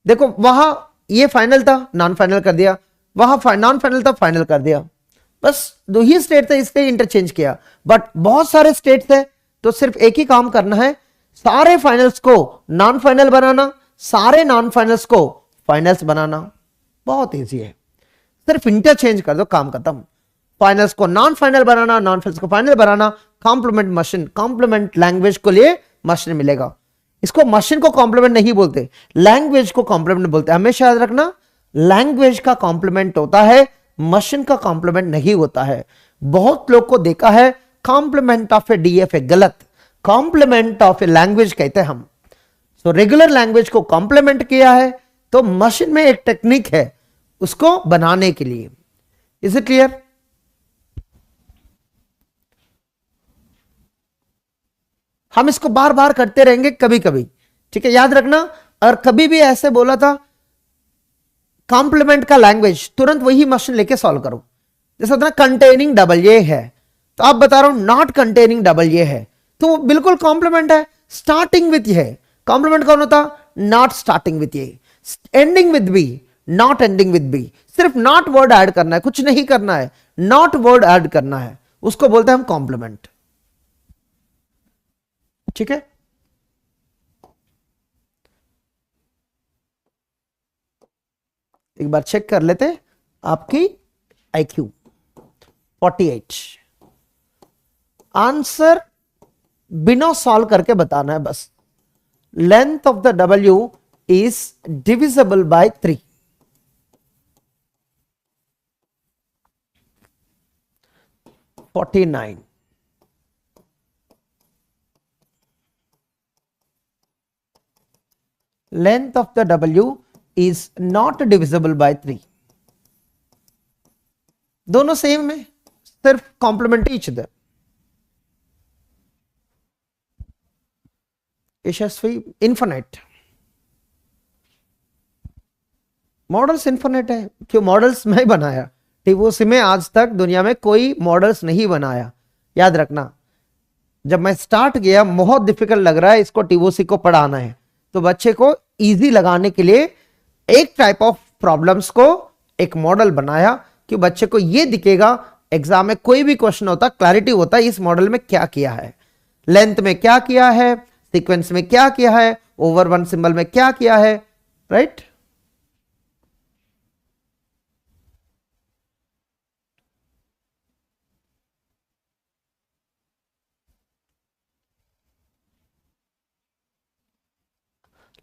देखो वहां ये फाइनल था नॉन फाइनल कर दिया, वहां नॉन फाइनल था फाइनल कर दिया, बस दो ही स्टेट थे इसलिए इंटरचेंज किया। बट बहुत सारे स्टेट्स थे तो सिर्फ एक ही काम करना है, सारे फाइनल्स को नॉन फाइनल बनाना, सारे नॉन फाइनल्स को फाइनल्स बनाना, बहुत इजी है, सिर्फ इंटरचेंज कर दो, काम खत्म। फाइनल्स को नॉन फाइनल बनाना, नॉन फाइनल्स को फाइनल बनाना, कॉम्प्लीमेंट मशीन, कॉम्प्लीमेंट लैंग्वेज को लिए मशीन मिलेगा। इसको मशीन को कॉम्प्लीमेंट नहीं बोलते, लैंग्वेज को कॉम्प्लीमेंट बोलते हैं। हमेशा याद रखना, लैंग्वेज का कॉम्प्लीमेंट होता है, मशीन का कॉम्प्लीमेंट नहीं होता है। बहुत लोग को देखा है कॉम्प्लीमेंट ऑफ ए DFA, गलत, कॉम्प्लीमेंट ऑफ ए लैंग्वेज कहते हैं हम। सो रेगुलर लैंग्वेज को कॉम्प्लीमेंट किया है, तो मशीन में एक टेक्निक है उसको बनाने के लिए। Is it clear? हम इसको बार बार करते रहेंगे कभी कभी, ठीक है, याद रखना। और कभी भी ऐसे बोला था कॉम्प्लीमेंट का लैंग्वेज, तुरंत वही मशीन लेके सॉल्व करो। जैसा था कंटेनिंग AA है, तो आप बता रहा हूं नॉट कंटेनिंग AA है, तो वो बिल्कुल कॉम्प्लीमेंट है। स्टार्टिंग विथ ये, कॉम्प्लीमेंट कौन होता? नॉट स्टार्टिंग विथ ये, ending with B, not ending with B। सिर्फ नॉट वर्ड ऐड करना है, कुछ नहीं करना है, नॉट वर्ड ऐड करना है, उसको बोलते हैं हम कॉम्प्लीमेंट। ठीक है, एक बार चेक कर लेते आपकी IQ 48। आंसर बिना सॉल्व करके बताना है बस। Length of the W is divisible by 3। Length of the W is not divisible by 3। दोनों सेम है, सिर्फ कॉम्प्लीमेंट ईच अदर। यशस्वी इन्फिनिट, मॉडल्स इन्फिनिट है, क्यों? मॉडल्स मैं बनाया, टीओसी में आज तक दुनिया में कोई मॉडल्स नहीं बनाया, याद रखना। जब मैं स्टार्ट किया बहुत डिफिकल्ट लग रहा है इसको टीओसी को पढ़ाना है, तो बच्चे को इजी लगाने के लिए एक टाइप ऑफ प्रॉब्लम्स को एक मॉडल बनाया कि बच्चे को ये दिखेगा एग्जाम में कोई भी क्वेश्चन होता क्लैरिटी होता है इस मॉडल में क्या किया है, लेंथ में क्या किया है, सीक्वेंस में क्या किया है, ओवर वन सिंबल में क्या किया है, राइट।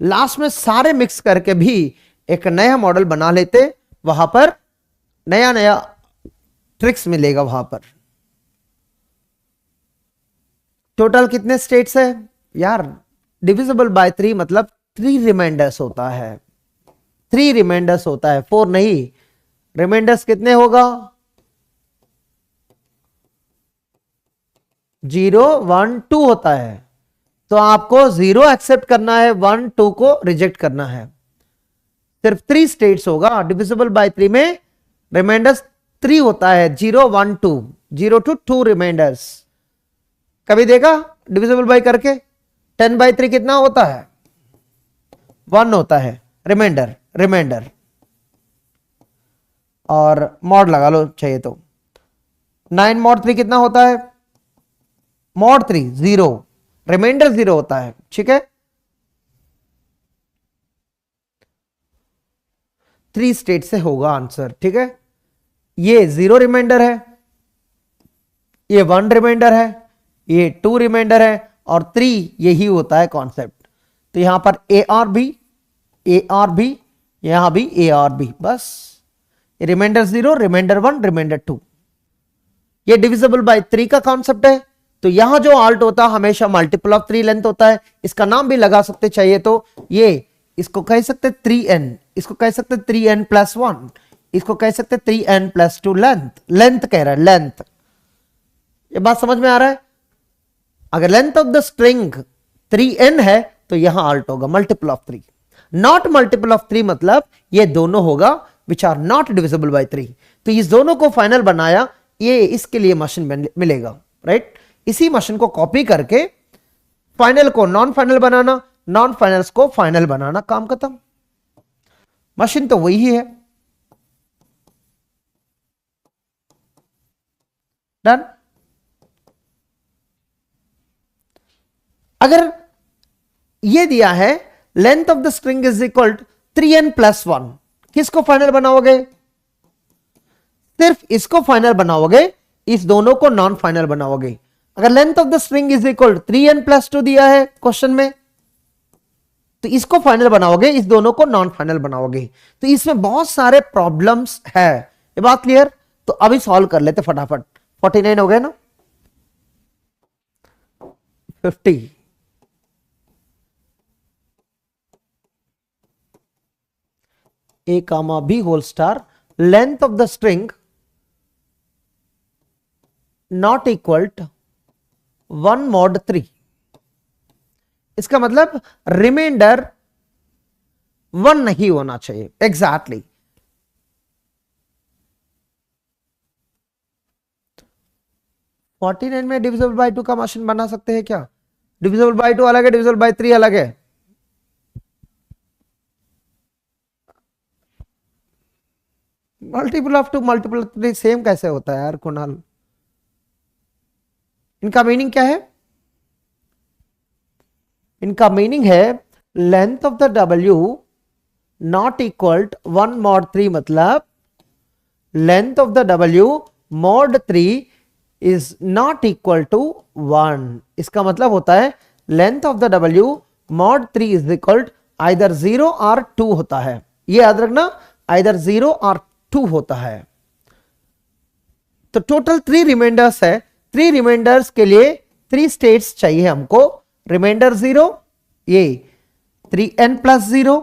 लास्ट में सारे मिक्स करके भी एक नया मॉडल बना लेते, वहां पर नया नया ट्रिक्स मिलेगा। वहां पर टोटल कितने स्टेट्स है यार? डिविजिबल बाय 3 मतलब 3 रिमाइंडर्स होता है, 3 रिमाइंडर्स होता है, 4 नहीं। रिमाइंडर्स कितने होगा? 0 1 2 होता है, तो आपको 0 एक्सेप्ट करना है, 1 2 को रिजेक्ट करना है। सिर्फ 3 स्टेट्स होगा डिविजिबल बाय 3 में, रिमाइंडर्स 3 होता है, 0 1 2, 0 to 2 रिमाइंडर्स। कभी देखा डिविजिबल बाय करके? 10 by 3 कितना होता है? 1 होता है रिमाइंडर, रिमाइंडर और मॉड लगा लो चाहिए तो। 9 mod 3 कितना होता है? mod 3 0, रिमाइंडर 0 होता है, ठीक है। 3 स्टेट से होगा आंसर, ठीक है। ये 0 रिमाइंडर है, ये 1 रिमाइंडर है, ये 2 रिमाइंडर है और 3 यही होता है कॉन्सेप्ट। तो यहां पर A R B, A R B, यहां भी ए आर बी, बस। रिमाइंडर 0, रिमाइंडर 1, रिमाइंडर 2, ये डिविजिबल बाय 3 का कॉन्सेप्ट है। तो यहां जो आल्ट होता है हमेशा मल्टीपल ऑफ 3 लेंथ होता है। इसका नाम भी लगा सकते चाहिए तो, ये इसको कह सकते 3n, इसको कह सकते 3n + 1, इसको कह सकते 3n + 2 लेंथ। लेंथ कह रहा है, लेंथ। ये बात समझ में आ रहा है? अगर length of the string 3n है तो यहां आल्ट होगा multiple of 3। Not multiple of 3 मतलब ये दोनों होगा which are not divisible by 3। तो इस दोनों को फाइनल बनाया, ये इसके लिए मशीन मिलेगा, राइट। इसी मशीन को कॉपी करके फाइनल को नॉन फाइनल बनाना, नॉन फाइनल्स को फाइनल बनाना, काम खत्म। मशीन तो वही है, डन। अगर ये दिया है length of the string is equal 3n + 1, किसको फाइनल बनाओगे? सिर्फ इसको फाइनल बनाओगे, इस दोनों को नॉन फाइनल बनाओगे। अगर length of the string is equal 3n + 2 दिया है क्वेश्चन में, तो इसको फाइनल बनाओगे, इस दोनों को नॉन फाइनल बनाओगे। तो इसमें बहुत सारे प्रॉब्लम्स है, ये बात क्लियर? तो अभी सॉल्व कर लेते फटाफट। 49 हो गए ना, 50, a comma b whole star, length of the string not equal to 1 mod 3। इसका मतलब रिमाइंडर 1 नहीं होना चाहिए, एग्जैक्टली। फोर्टी 49 में डिविजिबल बाय 2 का मशीन बना सकते हैं क्या? डिविजिबल बाय 2 अलग है, डिविजिबल बाय 3 अलग है। Multiple of 2 multiple of 3 same कैसे होता है यार कुणाल? इनका मीनिंग क्या है? इनका मीनिंग है length of the W not equal 1 mod 3, मतलब length of the W mod 3 is not equal to 1। इसका मतलब होता है length of the W mod 3 is equal either 0 और 2 होता है। ये याद रखना, आइदर 0 और 2 होता है। तो टोटल 3 रिमाइंडर्स है, 3 रिमाइंडर्स के लिए 3 स्टेट्स चाहिए हमको। रिमाइंडर 0, ये 3n + 0,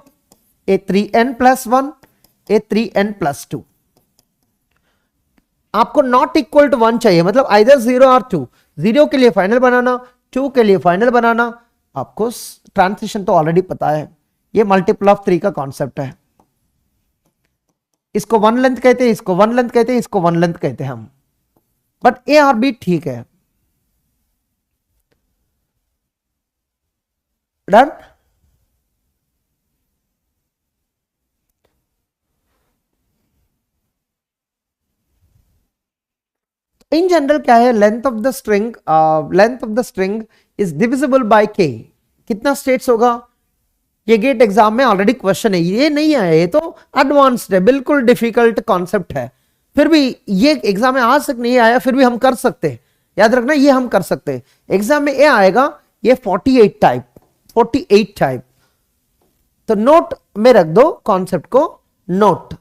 ये 3n + 1, ये 3n + 2। आपको नॉट इक्वल टू 1 चाहिए, मतलब आइदर 0 और 2। 0 के लिए फाइनल बनाना, 2 के लिए फाइनल बनाना। आपको ट्रांजिशन तो ऑलरेडी पता है, ये मल्टीपल ऑफ 3 का कॉन्सेप्ट है। इसको वन लेंथ कहते हैं, इसको वन लेंथ कहते हैं, इसको वन लेंथ कहते हैं हम, बट ए और बी ठीक है। डन। इन जनरल क्या है, length of the string is divisible bye के। कितना स्टेट्स होगा, ये गेट एग्जाम में ऑलरेडी क्वेश्चन है, ये नहीं आया, ये तो एडवांस्ड है, बिल्कुल डिफिकल्ट कॉन्सेप्ट है, फिर भी ये एग्जाम में आज तक नहीं आया, फिर भी हम कर सकते हैं, याद रखना ये हम कर सकते हैं। एग्जाम में ये आएगा, ये 48 टाइप, तो नोट में रख दो कॉन्सेप्ट को, नोट।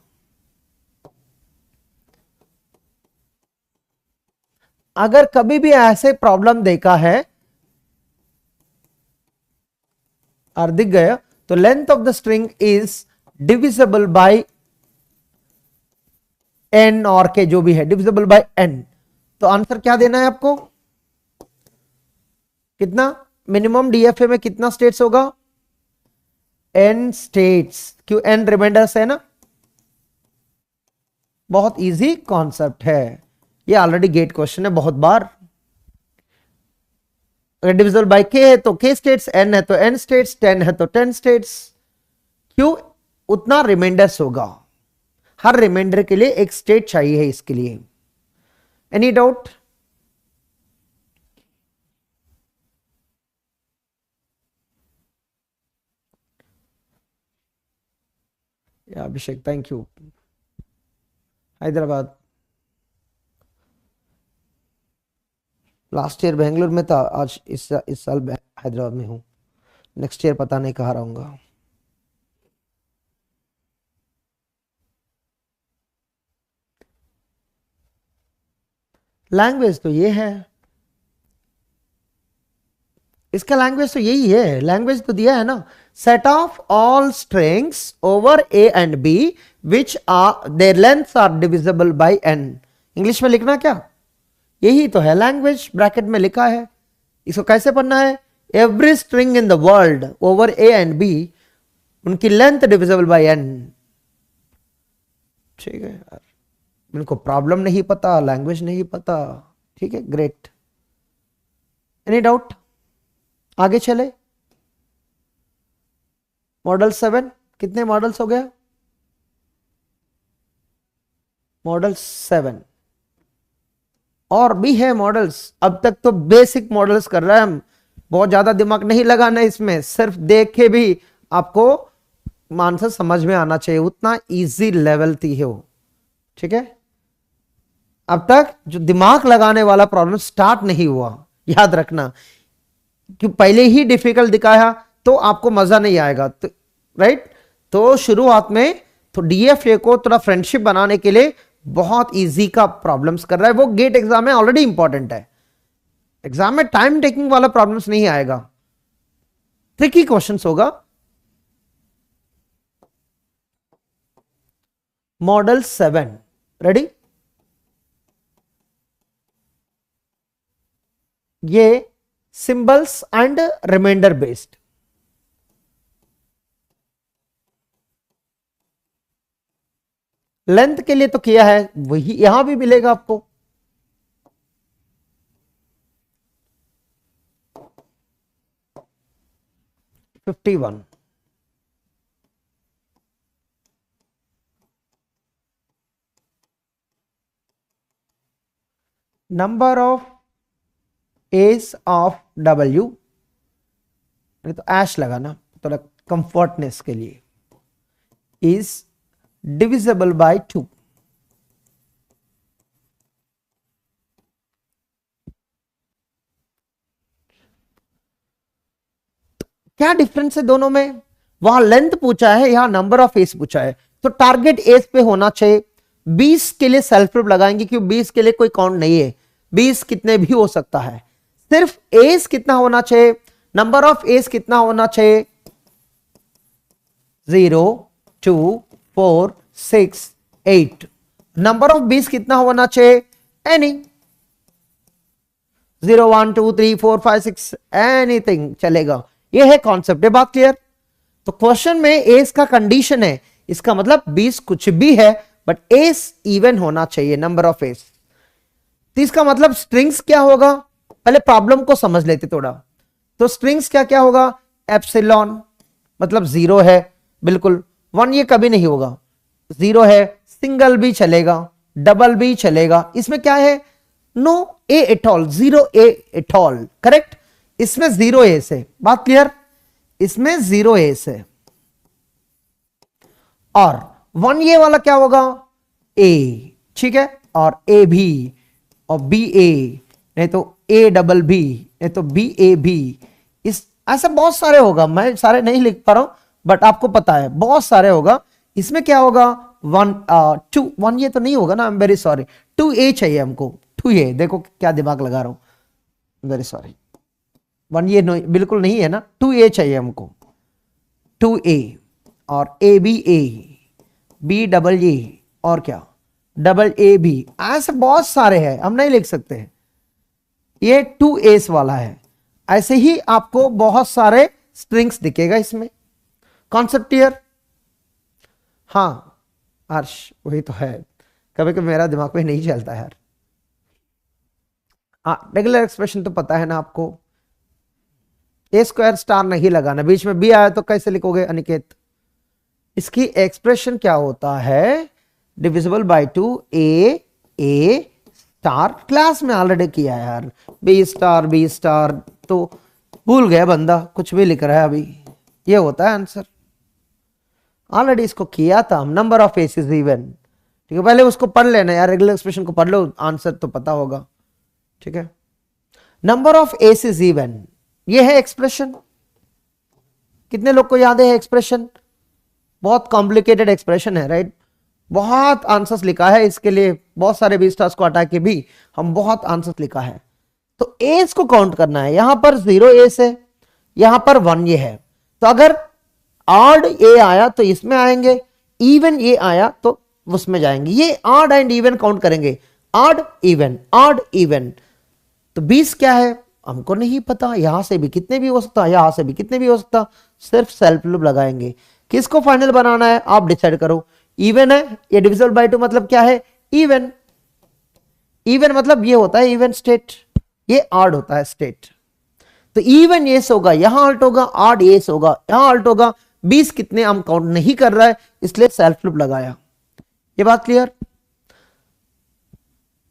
अगर कभी भी ऐसे प्रॉब्लम देखा है और दिख गया, तो length of the string is divisible by N और के, जो भी है डिविजिबल बाय एन। तो आंसर क्या देना है आपको, कितना मिनिमम डीएफए में कितना स्टेट्स होगा, एन स्टेट्स, क्यों एन रिमाइंडर्स है ना। बहुत इजी कॉन्सेप्ट है, ये ऑलरेडी गेट क्वेश्चन है बहुत बार। अगर डिविजिबल बाय के है तो के स्टेट्स, एन है तो एन स्टेट्स, 10 है तो 10 स्टेट्स, क्यों उतना रिमाइंडर्स होगा, हर रिमाइंडर के लिए एक स्टेट चाहिए है इसके लिए। Any doubt, Abhishek thank you, Hyderabad, last year Bengaluru में था, आज इस साल हैदराबाद में हूं, नेक्स्ट ईयर पता नहीं कहाँ रहूंगा। लैंग्वेज तो ये है, इसका लैंग्वेज तो यही है, लैंग्वेज तो दिया है ना, set of all strings over A and B which are their lengths are divisible by N. English में लिखना क्या, यही तो है लैंग्वेज, ब्रैकेट में लिखा है। इसको कैसे पढ़ना है, every string in the world over A and B, उनकी लेंथ डिविजिबल बाय एन। ठीक है यार, इनको प्रॉब्लम नहीं पता, लैंग्वेज नहीं पता, ठीक है, ग्रेट। एनी डाउट, आगे चले। मॉडल 7, कितने मॉडल्स हो गया, मॉडल 7 और भी है मॉडल्स। अब तक तो बेसिक मॉडल्स कर रहे हैं हम, बहुत ज्यादा दिमाग नहीं लगाना इसमें, सिर्फ देख के भी आपको आंसर समझ में आना चाहिए, उतना इजी लेवल थी है वो, ठीक है। अब तक जो दिमाग लगाने वाला प्रॉब्लम स्टार्ट नहीं हुआ, याद रखना, कि पहले ही डिफिकल्ट दिखाया तो आपको मजा नहीं आएगा, तो राइट। तो शुरुआत में तो डीएफए को थोड़ा फ्रेंडशिप बनाने के लिए बहुत इजी का प्रॉब्लम्स कर रहा है, वो गेट एग्जाम में ऑलरेडी इंपॉर्टेंट है, एग्जाम में टाइम टेकिंग वाला प्रॉब्लम्स नहीं आएगा, ट्रिकी क्वेश्चंस होगा। मॉडल 7 रेडी, ये symbols and reminder based, length के लिए तो किया है, वही यहां भी मिलेगा आपको। $51 number of S of W, तो ऐश लगाना थोड़ा कंफर्टनेस के लिए, इज डिविजिबल बाय 2। क्या डिफरेंस है दोनों में, वहां लेंथ पूछा है, यहां नंबर ऑफ एज पूछा है, तो टारगेट एज पे होना चाहिए। 20 के लिए सेल्फ प्रूफ लगाएंगे, क्योंकि 20 के लिए कोई काउंट नहीं है, 20 कितने भी हो सकता है, सिर्फ एज कितना होना चाहिए, नंबर ऑफ एज कितना होना चाहिए, 0 2 4 6 8। नंबर ऑफ 20 कितना होना चाहिए, एनी 0 1 2 3 4 5 6 एनीथिंग चलेगा, ये है कॉन्सेप्ट, है बात क्लियर। तो क्वेश्चन में एज का कंडीशन है, इसका मतलब 20 कुछ भी है, बट एस इवन होना चाहिए, नंबर ऑफ एस। तो इसका मतलब स्ट्रिंग्स क्या होगा, पहले प्रॉब्लम को समझ लेते थोड़ा। तो स्ट्रिंग्स क्या क्या होगा, एप्सिलॉन मतलब 0 है बिल्कुल, 1 ये कभी नहीं होगा, 0 है, सिंगल भी चलेगा, डबल भी चलेगा, इसमें क्या है, no A at all, 0 A at all, correct. इसमें 0 ए से, बात क्लियर, इसमें 0 ए से। और 1 ये वाला क्या होगा, ए, ठीक है, और ए भी, और बी ए, नहीं तो ए डबल बी, नहीं तो बी ए बी, इस ऐसा बहुत सारे होगा, मैं सारे नहीं लिख पा रहा हूं, बट आपको पता है बहुत सारे होगा। इसमें क्या होगा, 1 1 ये तो नहीं होगा ना, आई एम वेरी सॉरी, 2 ए चाहिए हमको, 2 ए, देखो क्या दिमाग लगा रहा हूं, वेरी सॉरी, 1 ये बिल्कुल नहीं है ना, 2 ए चाहिए हमको, 2 ए, और ए बी डबल ए, और क्या, डबल ए बी, ऐसे बहुत सारे हैं, हम नहीं लिख सकते हैं, ये 2 एस वाला है। ऐसे ही आपको बहुत सारे स्ट्रिंग्स दिखेगा इसमें, कॉन्सेप्ट क्लियर। हाँ हर्ष वही तो है, कभी कभी मेरा दिमाग में नहीं चलता है यार। हाँ रेगुलर एक्सप्रेशन तो पता है ना आपको, ए स्क्वायर स्टार नहीं लगाना, बीच में बी आया तो कैसे लिखोगे अनिकेत, इसकी एक्सप्रेशन क्या होता है, divisible by 2 A star, class में ऑलरेडी किया है यार, बी स्टार तो भूल गया बंदा, कुछ भी लिख रहा है अभी, ये होता है आंसर, ऑलरेडी इसको किया था हम, number of S is even, ठीक है, पहले उसको पढ़ लेना यार, रेगुलर एक्सप्रेशन को पढ़ लो, आंसर तो पता होगा, ठीक है। Number of S is even, ये है एक्सप्रेशन, कितने लोग को याद है एक्सप्रेशन, बहुत कॉम्प्लिकेटेड एक्सप्रेशन है राइट, बहुत आंसर्स लिखा है इसके लिए, बहुत सारे बी स्टार्स को हटा के भी हम बहुत आंसर्स लिखा है। तो एस को काउंट करना है, यहां पर 0 एस है, यहां पर 1 ये है, तो अगर ऑड ए आया तो इसमें आएंगे, इवन ए आया तो उसमें जाएंगे, ये ऑड एंड इवन काउंट करेंगे, ऑड इवन। तो 20 क्या है हमको नहीं पता, यहां से भी कितने भी हो सकता, यहां से भी कितने भी हो सकता, सिर्फ सेल्फ लूप लगाएंगे। किसको फाइनल बनाना है आप डिसाइड करो, इवन है, ये डिविजिबल बाय 2 मतलब क्या है, इवन मतलब ये होता है इवन स्टेट, ये ऑड होता है स्टेट। तो इवन एस होगा, यहां अल्ट होगा, ऑड एस होगा, यहां अल्ट होगा, 20 कितने हम काउंट नहीं कर रहा है, इसलिए सेल्फ लूप लगाया, ये बात क्लियर।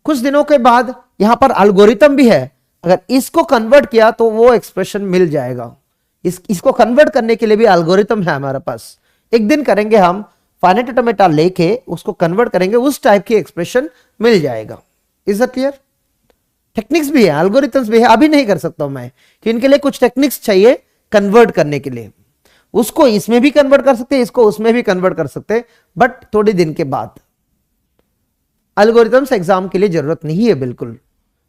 कुछ दिनों के बाद यहां पर एल्गोरिथम भी है, अगर इसको कन्वर्ट किया तो वो एक्सप्रेशन मिल जाएगा, इसको कन्वर्ट करने के लिए भी एल्गोरिथम है हमारे पास, एक दिन करेंगे हम, फाइनाइट ऑटोमेटा लेके उसको कन्वर्ट करेंगे, उस टाइप की एक्सप्रेशन मिल जाएगा। Is that clear? टेक्निक्स भी है, एल्गोरिथम्स भी है, अभी नहीं कर सकता हूं मैं, कि इनके लिए कुछ टेक्निक्स चाहिए कन्वर्ट करने के लिए, उसको इसमें भी कन्वर्ट कर सकते हैं, इसको उसमें भी कन्वर्ट कर सकते हैं, बट थोड़े दिन के बाद। एल्गोरिथम्स एग्जाम के लिए जरूरत नहीं है बिल्कुल,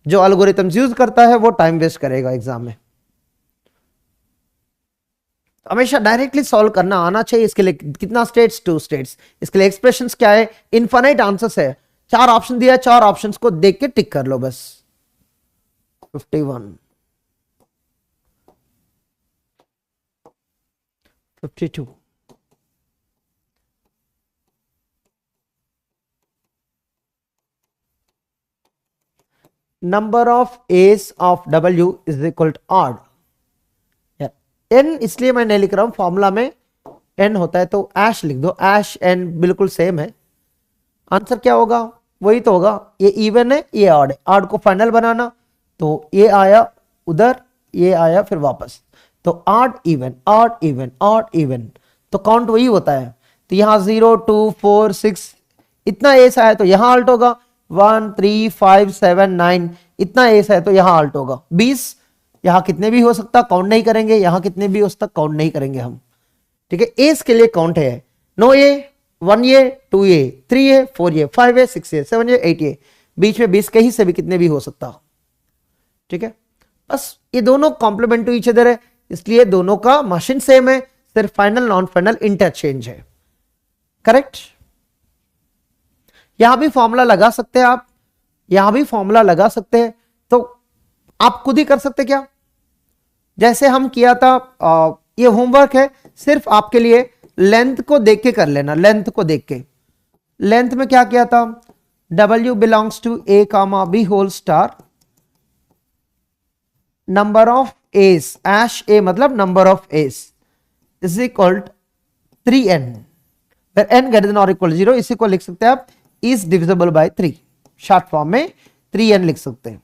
जो एल्गोरिथम्स यूज करता है वो टाइम वेस्ट करेगा एग्जाम में। हमेशा डायरेक्टली सॉल्व करना आना चाहिए, इसके लिए कितना स्टेट्स, 2 स्टेट्स, इसके लिए एक्सप्रेशंस क्या है, इनफाइनाइट आंसर्स है, 4 ऑप्शन दिया, 4 ऑप्शंस को देख के टिक कर लो बस। 51 52 number of S of W is equal to odd, n इसलिए मैं नहीं लिख रहा हूं, फॉर्मूला में n होता है तो ऐश लिख दो, ऐश n बिल्कुल सेम है, आंसर क्या होगा वही तो होगा, ये इवन है ये ऑड है, ऑड को फाइनल बनाना, तो ये आया उधर, ये आया फिर वापस, तो ऑड इवन, तो काउंट वही होता है, तो यहां 0 2 4 6 इतना एस आया तो यहां अल्ट होगा, 1 3 5 7 9 इतना एस है तो यहां अल्ट होगा, 20 यहां कितने भी हो सकता काउंट नहीं करेंगे, यहां कितने भी हो सकता काउंट नहीं करेंगे हम, ठीक है। एस के लिए काउंट है, नो ए 1 ए 2 ए 3 ए 4 ए 5 ए 6 ए 7 ए 8 ए, बीच में 20 कहीं से भी कितने भी हो सकता, ठीक है। बस ये दोनों कॉम्प्लीमेंट टू ईच अदर है, इसलिए दोनों का मशीन सेम है, सिर्फ फाइनल नॉन फाइनल इंटरचेंज है, करेक्ट। यहां भी फॉर्मूला लगा सकते हैं आप, यहां भी फॉर्मूला लगा सकते हैं, तो आप खुद ही कर सकते क्या, जैसे हम किया था, ये होमवर्क है सिर्फ आपके लिए, लेंथ को देख के कर लेना, लेंथ को देख के, लेंथ में क्या किया था, W belongs to A comma B whole star, number of a's एश ए मतलब number of S is equal 3n, फिर n ग्रेटर देन और इक्वल 0, इसी को लिख सकते हैं आप is divisible by 3, short form में 3n लिख सकते हैं।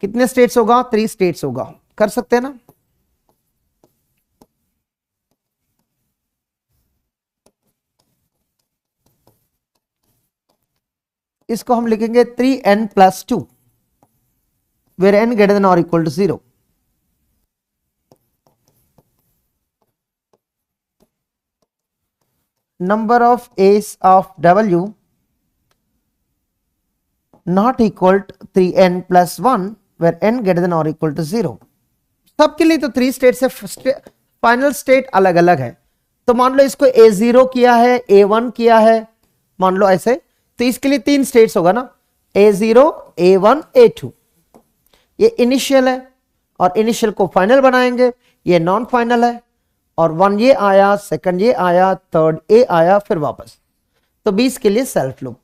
कितने स्टेट्स होगा, 3 स्टेट्स होगा, कर सकते हैं ना। इसको हम लिखेंगे 3n plus 2 where n greater than और equal to 0। Number of S of W not equal to 3n plus 1 where n greater than और इक्वल टू 0। सबके लिए तो 3 स्टेट से फाइनल स्टेट अलग अलग है। तो मान लो इसको A0 किया है, A1 किया है, मान लो ऐसे, तो इसके लिए 3 स्टेट्स होगा ना, A0 A1 A2। ये इनिशियल है और इनिशियल को फाइनल बनाएंगे, ये नॉन फाइनल है, और 1 ये आया, सेकंड ये आया, थर्ड ए आया, फिर वापस। तो 20 के लिए सेल्फ लूप।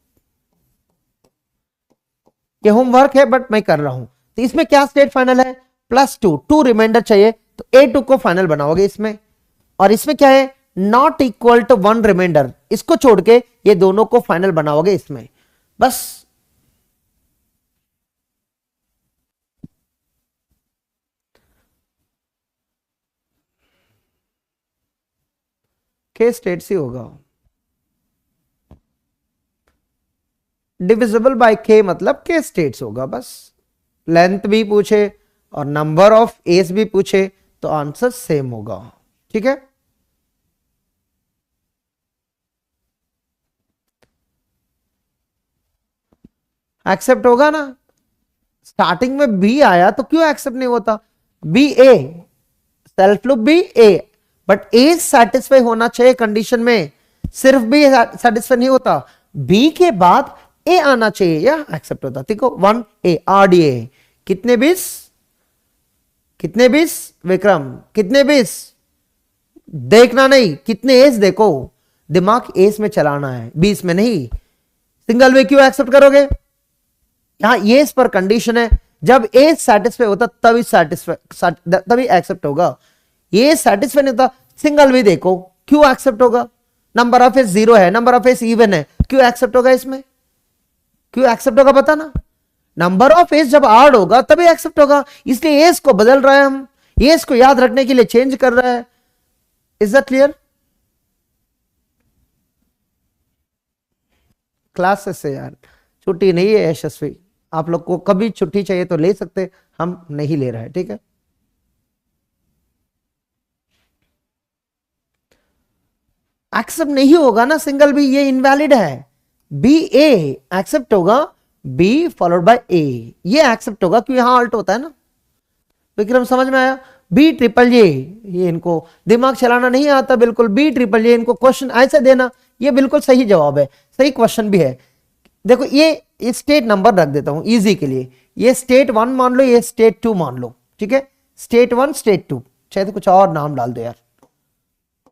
ये होमवर्क है बट मैं कर रहा हूं। तो इसमें क्या स्टेट फाइनल है, +2, 2 रिमाइंडर चाहिए, तो A2 को फाइनल बनाओगे इसमें, और इसमें क्या है, नॉट इक्वल टू 1 रिमाइंडर, इसको छोड़ के ये दोनों को फाइनल बनाओगे इसमें, बस। के स्टेट से होगा, डिविजिबल बाय के मतलब के स्टेट्स होगा बस। लेंथ भी पूछे और नंबर ऑफ एस भी पूछे तो आंसर सेम होगा, ठीक है। एक्सेप्ट होगा ना, स्टार्टिंग में बी आया तो क्यों एक्सेप्ट नहीं होता, B A self loop B A, but A satisfy होना चाहिए कंडीशन में, सिर्फ बी सेटिस्फाई नहीं होता, बी के बाद ए आना चाहिए या एक्सेप्ट होता। देखो 1 ए RDA कितने 20, कितने 20 विक्रम, कितने 20, देखना नहीं कितने एस, देखो दिमाग एस में चलाना है, 20 में नहीं। सिंगल वे क्यों एक्सेप्ट करोगे, यहां ये इस पर कंडीशन है, जब ए सेटिस्फाई होता तभी तभी एक्सेप्ट होगा, ये सेटिस्फाई नहीं होता, सिंगल वे देखो क्यों एक्सेप्ट होगा। नंबर ऑफ एस 0 है, नंबर ऑफ एस इवन है, क्यों एक्सेप्ट होगा इसमें, क्यों एक्सेप्ट होगा पता ना, नंबर ऑफ एस जब आड होगा तभी एक्सेप्ट होगा, इसलिए एस को बदल रहा है हम, एस को याद रखने के लिए चेंज कर रहा है। Is that clear. क्लासेस से यार छुट्टी नहीं है यशस्वी, आप लोग को कभी छुट्टी चाहिए तो ले सकते, हम नहीं ले रहे हैं, ठीक है। एक्सेप्ट नहीं होगा ना सिंगल बी, ये इनवैलिड है, बी ए एक्सेप्ट होगा, बी फॉलोड बाय ए, ये एक्सेप्ट होगा क्यों यहां अल्ट होता है ना। विक्रम समझ में आया, बी ट्रिपल जे, ये इनको दिमाग चलाना नहीं आता बिल्कुल, बी ट्रिपल जे, इनको क्वेश्चन ऐसे देना, ये बिल्कुल सही जवाब है, सही क्वेश्चन भी है। देखो ये स्टेट नंबर रख देता हूं इजी के लिए, ये स्टेट 1 मान लो, ये स्टेट 2 मान लो, ठीक है, स्टेट 1 स्टेट 2, चाहे तो कुछ और नाम डाल दो यार,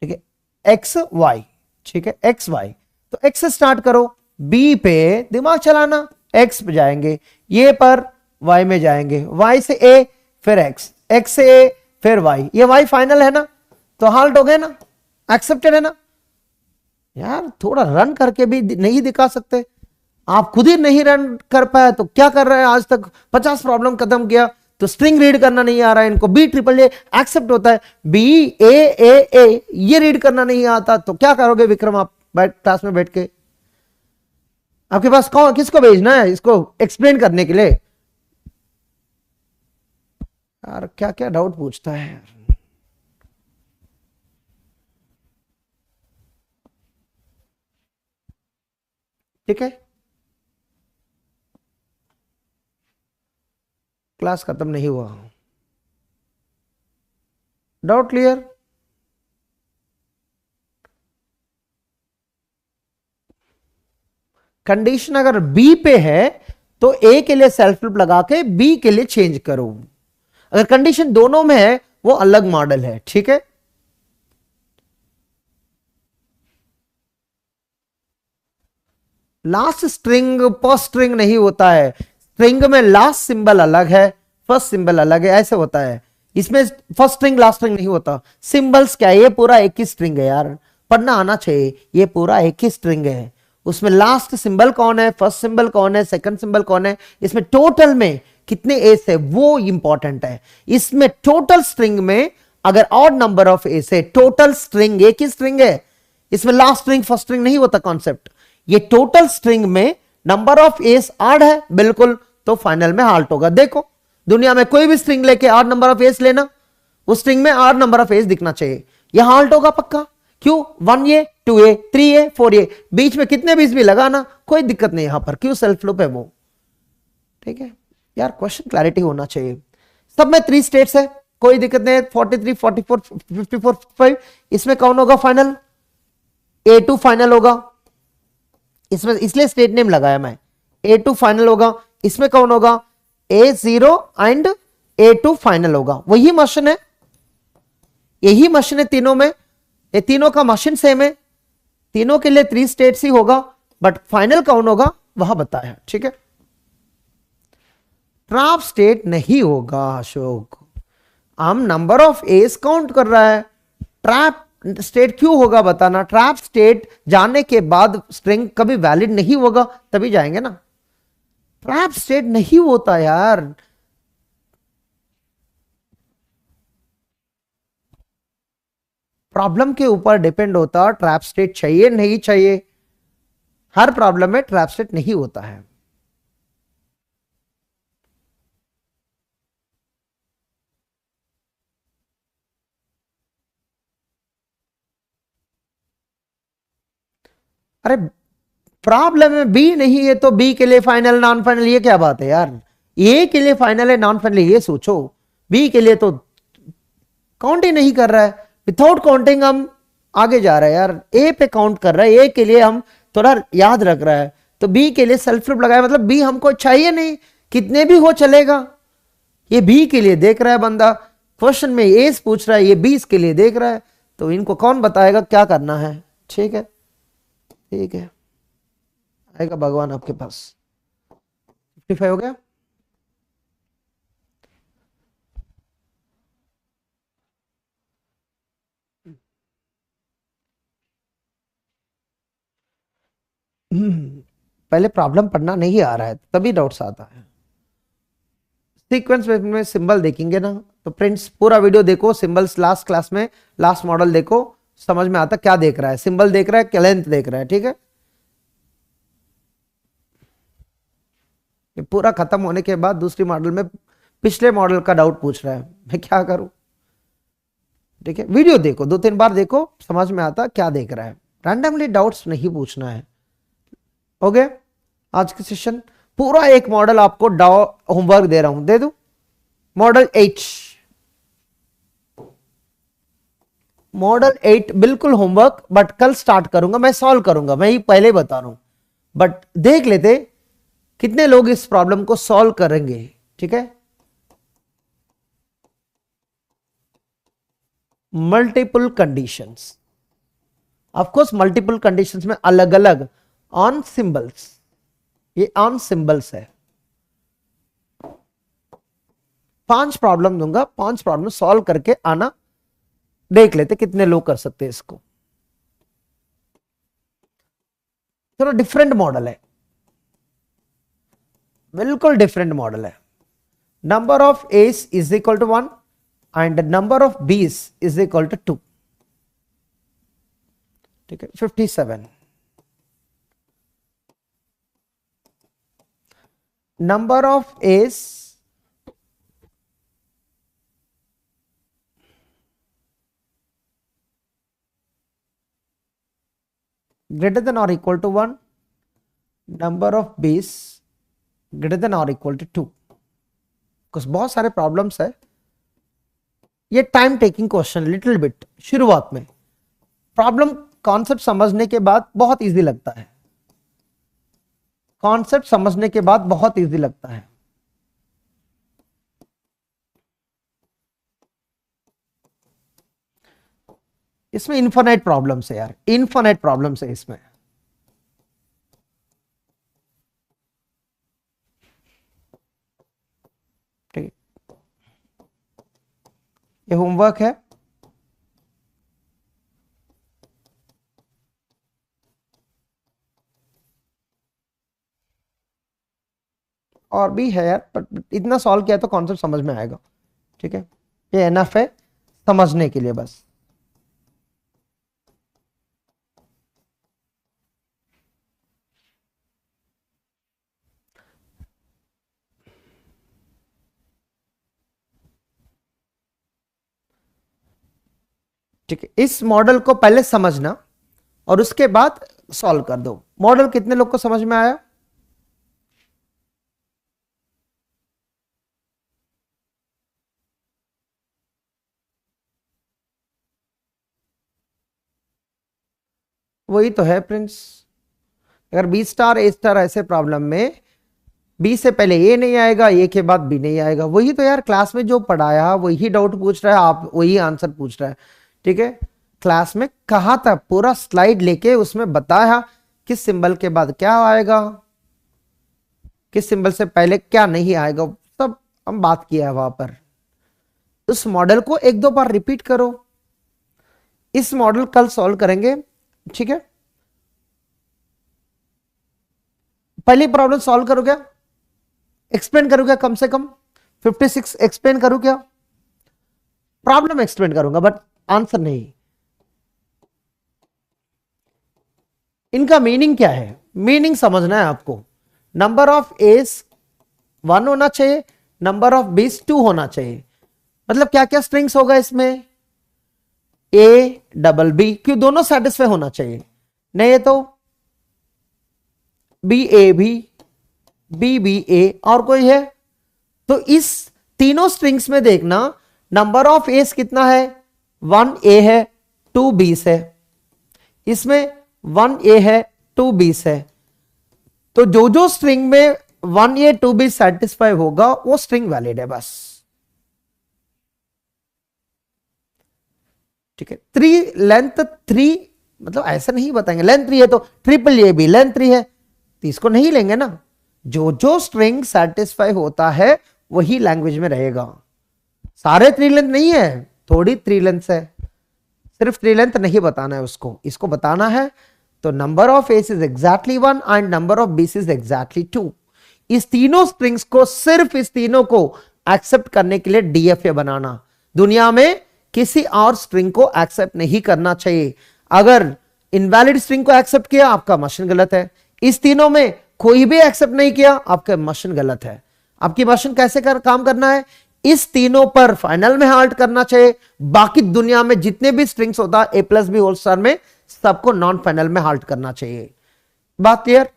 ठीक है, एक्स वाई, ठीक है, एक्स वाई, तो एक्स से स्टार्ट करो, बी पे दिमाग चलाना, एक्स पे जाएंगे, ये पर वाई में जाएंगे, वाई से ए फिर एक्स, एक्स से ए फिर वाई, ये वाई फाइनल है ना, तो हाल्ट हो गए ना, एक्सेप्टेड है ना। यार थोड़ा रन करके भी नहीं दिखा सकते, आप खुद ही नहीं रन कर पाए तो क्या कर रहे हैं, आज तक 50 प्रॉब्लम खत्म किया, तो स्ट्रिंग रीड करना नहीं आ रहा है इनको, बी ट्रिपल ए एक्सेप्ट होता है, बी ए ए ए ये रीड करना नहीं आता, तो क्या करोगे विक्रम आप क्लास में बैठ के, आपके पास कौन किसको भेजना है इसको एक्सप्लेन करने के लिए। यार क्या क्या डाउट पूछता है यार, ठीक है, क्लास खत्म नहीं हुआ, डाउट क्लियर। कंडीशन अगर बी पे है तो ए के लिए सेल्फ लूप लगा के बी के लिए चेंज करो, अगर कंडीशन दोनों में है वो अलग मॉडल है, ठीक है। लास्ट स्ट्रिंग फर्स्ट स्ट्रिंग नहीं होता है, स्ट्रिंग में लास्ट सिंबल अलग है, फर्स्ट सिंबल अलग है, ऐसे होता है। इसमें फर्स्ट स्ट्रिंग लास्ट स्ट्रिंग नहीं होता। सिंबल्स क्या है, ये पूरा एक ही स्ट्रिंग है यार, पढ़ना आना चाहिए। ये पूरा एक ही स्ट्रिंग है, उसमें लास्ट सिंबल कौन है, फर्स्ट सिंबल कौन है, सेकंड सिंबल कौन है, इसमें टोटल में कितने एस है वो इंपॉर्टेंट है। इसमें टोटल स्ट्रिंग में अगर ऑड नंबर ऑफ एस है, टोटल स्ट्रिंग एक ही स्ट्रिंग है, इसमें लास्ट स्ट्रिंग फर्स्ट स्ट्रिंग नहीं होता कॉन्सेप्ट। ये टोटल स्ट्रिंग में नंबर ऑफ एस आठ है बिल्कुल, तो फाइनल में हाल्ट होगा। देखो दुनिया में कोई भी स्ट्रिंग लेके आठ नंबर ऑफ एस लेना, उस स्ट्रिंग में आठ नंबर ऑफ एस दिखना चाहिए, यह हाल्ट होगा पक्का। क्यों, 1a 2a 3a 4a, बीच में कितने बीच भी लगाना कोई दिक्कत नहीं यहां पर, क्यों सेल्फ लूप है वो। ठीक है यार, क्वेश्चन क्लैरिटी होना चाहिए। सब में 3 स्टेट्स है, कोई दिक्कत नहीं है। 43 44 54 55, इसमें कौन होगा फाइनल, A2 फाइनल होगा इसमें, इसलिए स्टेट नेम लगाया मैं, A2 फाइनल होगा। इसमें कौन होगा, A0 एंड A2 फाइनल होगा। वही मशीन है, यही मशीन है तीनों में, ये तीनों का मशीन सेम है, तीनों के लिए 3 स्टेट्स ही होगा, बट फाइनल कौन होगा वह बताया। ठीक है, ट्रैप स्टेट नहीं होगा अशोक, हम नंबर ऑफ एस काउंट कर रहा है, ट्रैप स्टेट क्यों होगा बताना। ट्रैप स्टेट जाने के बाद स्ट्रिंग कभी वैलिड नहीं होगा, तभी जाएंगे ना। ट्रैप स्टेट नहीं होता यार, प्रॉब्लम के ऊपर डिपेंड होता ट्रैप स्टेट चाहिए नहीं चाहिए। हर प्रॉब्लम में ट्रैप स्टेट नहीं होता है। अरे प्रॉब्लम में बी नहीं है तो बी के लिए फाइनल नॉन फाइनल, ये क्या बात है यार। ए के लिए फाइनल है नॉन फाइनल, ये सोचो। बी के लिए तो काउंट ही नहीं कर रहा है, विदाउट काउंटिंग हम आगे जा रहे हैं यार। ए पे काउंट कर रहा है, ए के लिए हम थोड़ा याद रख रहा है, तो बी के लिए सेल्फ लूप लगाया, मतलब बी हमको चाहिए नहीं, कितने भी हो चलेगा। ये बी के लिए देख रहा है बंदा, क्वेश्चन में ए पूछ रहा है, ये बी के लिए देख रहा है, तो इनको कौन बताएगा क्या करना है। ठीक है, ठीक है, आएगा भगवान आपके पास। 55 हो गया। पहले प्रॉब्लम पढ़ना नहीं आ रहा है तभी डाउट्स आता है। सीक्वेंस में सिंबल देखेंगे ना, तो फ्रेंड्स पूरा वीडियो देखो, सिंबल्स लास्ट क्लास में लास्ट मॉडल देखो, समझ में आता क्या देख रहा है, सिंबल देख रहा है क्या लेंथ देख रहा है। ठीक है, ये पूरा खत्म होने के बाद दूसरी मॉडल में पिछले मॉडल का डाउट पूछ रहा है, मैं क्या करूं। ठीक है, वीडियो देखो 2-3 बार देखो, समझ में आता क्या देख रहा है, रैंडमली डाउट्स नहीं पूछना है। हो गया आज के सेशन, पूरा एक मॉडल आपको होमवर्क दे रहा हूं, दे दू। मॉडल 8, मॉडल 8 बिल्कुल होमवर्क, बट कल स्टार्ट करूंगा, मैं सॉल्व करूंगा, मैं ही पहले बता रहा हूं। बट देख लेते कितने लोग इस प्रॉब्लम को सॉल्व करेंगे। ठीक है, multiple conditions, of course multiple conditions में अलग अलग ऑन सिंबल्स, ये ऑन सिंबल्स है। 5 प्रॉब्लम दूंगा, 5 प्रॉब्लम सॉल्व करके आना, देख लेते कितने लोग कर सकते हैं इसको। थोड़ा डिफरेंट मॉडल है, बिल्कुल डिफरेंट मॉडल है। Number of S is equal to 1 and number of B's is equal to 2। ठीक है, 57। Number of S greater than or equal to 1, number of bees greater than or equal to 2। कुछ बहुत सारे problems है, ये time taking question little bit. शुरुआत में problem concept समझने के बाद बहुत इजी लगता है, कॉन्सेप्ट समझने के बाद बहुत इजी लगता है। इसमें इन्फिनाइट प्रॉब्लम्स है यार, इन्फिनाइट प्रॉब्लम्स है इसमें। ठीक है, ये होमवर्क है। और भी है यार, पर इतना सॉल्व किया तो कॉन्सेप्ट समझ में आएगा। ठीक है, ये एनफ है समझने के लिए बस। ठीक है, इस मॉडल को पहले समझना और उसके बाद सॉल्व कर दो। मॉडल कितने लोग को समझ में आया? वही तो है प्रिंस, अगर बी स्टार ए स्टार ऐसे प्रॉब्लम में बी से पहले ए नहीं आएगा, ए के बाद बी नहीं आएगा। वही तो यार क्लास में जो पढ़ाया वही डाउट पूछ रहा है, आप वही आंसर पूछ रहा है। ठीक है, क्लास में कहा था, पूरा स्लाइड लेके उसमें बताया किस सिंबल के बाद क्या आएगा, किस सिंबल से पहले क्या नहीं आएगा, सब हम बात किया है वहां पर। उस मॉडल को एक दो बार रिपीट करो। इस मॉडल कल सॉल्व करेंगे। ठीक है, पहली प्रॉब्लम सॉल्व करो क्या, एक्सप्लेन करूँ क्या, कम से कम 56 एक्सप्लेन करूँ क्या? प्रॉब्लम एक्सप्लेन करूंगा बट आंसर नहीं। इनका मीनिंग क्या है, मीनिंग समझना है आपको। नंबर ऑफ एस 1 होना चाहिए, नंबर ऑफ बीस 2 होना चाहिए। मतलब क्या क्या स्ट्रिंग्स होगा इसमें, ए डबल बी, क्यों दोनों सेटिस्फाई होना चाहिए, नहीं है तो बी ए बी बी ए, और कोई है तो इस तीनों स्ट्रिंग्स में देखना नंबर ऑफ एस कितना है, 1 ए है 2 बीस है, इसमें 1 ए है 2 बीस है। तो जो जो स्ट्रिंग में 1 ए 2 बीस सेटिस्फाई होगा वो स्ट्रिंग वैलिड है बस। ठीक है, थ्री लेंथ 3, मतलब ऐसा नहीं बताएंगे लेंथ 3 है तो ट्रिपल ए भी लेंथ 3 है, तो इसको नहीं लेंगे ना। जो जो स्ट्रिंग सेटिस्फाई होता है वही लैंग्वेज में रहेगा। सारे 3 लेंथ नहीं है, थोड़ी 3 लेंथ है, सिर्फ 3 लेंथ नहीं बताना है उसको, इसको बताना है। तो number of S is exactly 1 and number of B's is exactly 2। इस तीनों स्ट्रिंग्स को, सिर्फ इस तीनों को एक्सेप्ट करने के लिए डीएफए बनाना। दुनिया में किसी और स्ट्रिंग को एक्सेप्ट नहीं करना चाहिए। अगर इनवैलिड स्ट्रिंग को एक्सेप्ट किया आपका मशीन गलत है, इस तीनों में कोई भी एक्सेप्ट नहीं किया आपका मशीन गलत है। आपकी मशीन कैसे काम करना है, इस तीनों पर फाइनल में हाल्ट करना चाहिए। बाकी दुनिया में जितने भी स्ट्रिंग्स होता है ए प्लस बी होल स्टार में, सबको नॉन फाइनल में हाल्ट करना चाहिए। बात क्लियर?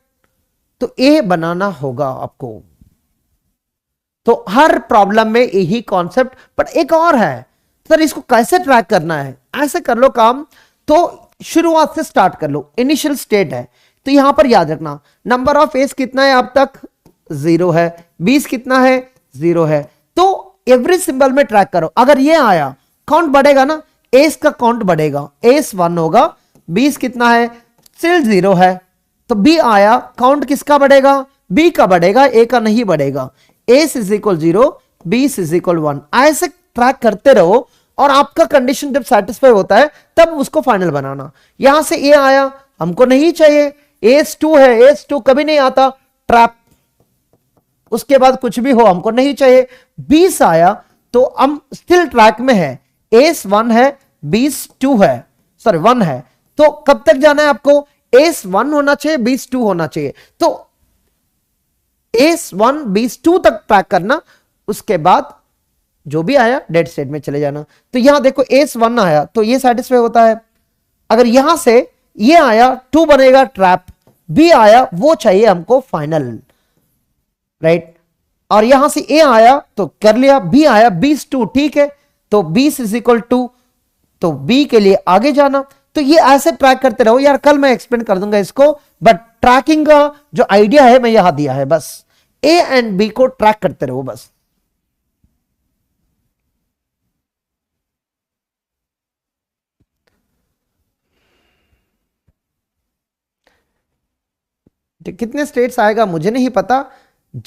तो ए बनाना होगा आपको। तो हर प्रॉब्लम में यही कॉन्सेप्ट, बट एक और है सर, इसको कैसे ट्रैक करना है? ऐसे कर लो काम, तो शुरुआत से स्टार्ट कर लो, इनिशियल स्टेट है तो यहां पर याद रखना नंबर ऑफ एस कितना है अब तक, 0 है, 20 कितना है, 0 है। तो एवरी सिंबल में ट्रैक करो, अगर ये आया काउंट बढ़ेगा ना, एस का काउंट बढ़ेगा, एस 1 होगा, 20 कितना है, स्टिल 0 है, तो बी आया, काउंट किसका बढ़ेगा, बी का बढ़ेगा, ए का नहीं बढ़ेगा। एस इज इक्वल 0, बीस इज इक्वल 1, ऐसे ट्रैक करते रहो और आपका कंडीशन जब सेटिस्फाई होता है तब उसको फाइनल बनाना। यहां से ए आया, हमको नहीं चाहिए, एस 2 है, एस 2 कभी नहीं आता, ट्रैप। उसके बाद कुछ भी हो हमको नहीं चाहिए, 20 आया तो हम स्टिल ट्रैक में है, एस 1 है, 20 2 है, सॉरी 1 है। तो कब तक जाना है आपको, एस 1 होना चाहिए, 20 2 होना चाहिए, तो एस 1 20 2 तक ट्रैक करना। उसके बाद जो भी आया डेड स्टेट में चले जाना। तो यहां देखो एस 1 आया तो ये सेटिस्फाई होता है, अगर यहां से ये आया 2 बनेगा ट्रैप, बी आया वो चाहिए हमको फाइनल, राइट। और यहां से ए आया तो कर लिया, बी आया 20 2, ठीक है, तो 20 इज इक्वल 2, तो बी के लिए आगे जाना। तो ये ऐसे ट्रैक करते रहो यार, कल मैं एक्सप्लेन कर दूंगा इसको, बट ट्रैकिंग का जो आइडिया है मैं यहां दिया है, बस ए एंड बी को ट्रैक करते रहो बस। कितने स्टेट्स आएगा मुझे नहीं पता,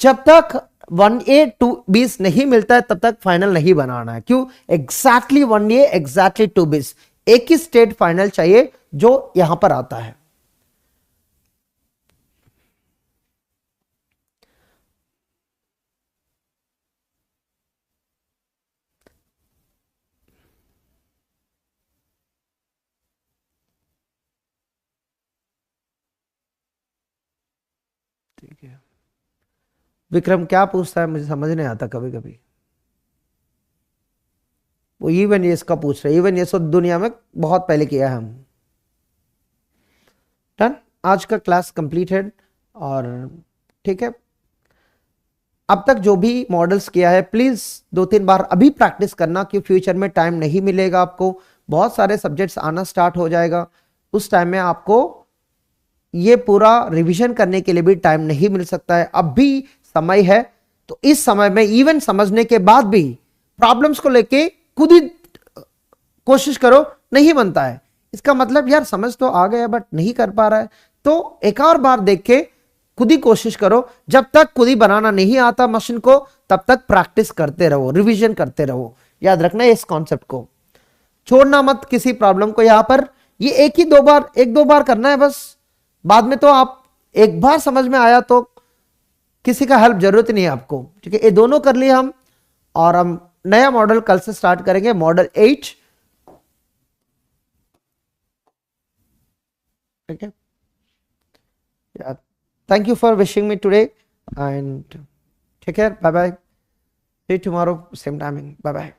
जब तक 1A 2Bs नहीं मिलता है तब तक फाइनल नहीं बनाना है। क्यों? एग्जैक्टली 1A एग्जैक्टली 2Bs, एक ही स्टेट फाइनल चाहिए जो यहां पर आता है। ठीक है, विक्रम क्या पूछता है मुझे समझ नहीं आता कभी कभी। वो इवन ये इसका पूछ रहे, इवन ये सब दुनिया में बहुत पहले किया है हम। डन, आज का क्लास कंप्लीटेड। और ठीक है, अब तक जो भी मॉडल्स किया है प्लीज 2-3 बार अभी प्रैक्टिस करना, कि फ्यूचर में टाइम नहीं मिलेगा आपको, बहुत सारे सब्जेक्ट्स आना स्टार्ट हो जाएगा, उस टाइम में आपको ये पूरा रिवीजन करने के लिए भी टाइम नहीं मिल सकता है। अब भी समय है, तो इस समय में इवन समझने के बाद भी प्रॉब्लम्स को लेके खुद ही कोशिश करो, नहीं बनता है इसका मतलब यार समझ तो आ गया बट नहीं कर पा रहा है, तो एक और बार देख के खुद ही कोशिश करो। जब तक खुद ही बनाना नहीं आता मशीन को, तब तक प्रैक्टिस करते रहो, रिवीजन करते रहो। याद रखना इस कॉन्सेप्ट को, छोड़ना मत किसी प्रॉब्लम को। यहां पर ये एक दो बार करना है बस, बाद में तो आप एक बार समझ में आया तो किसी का हेल्प जरूरत नहीं है आपको। ठीक है, ये दोनों कर लिए हम, और हम नया मॉडल कल से स्टार्ट करेंगे, मॉडल 8। ठीक है, thank you for wishing me today and take care, bye bye, see you tomorrow same timing, bye bye.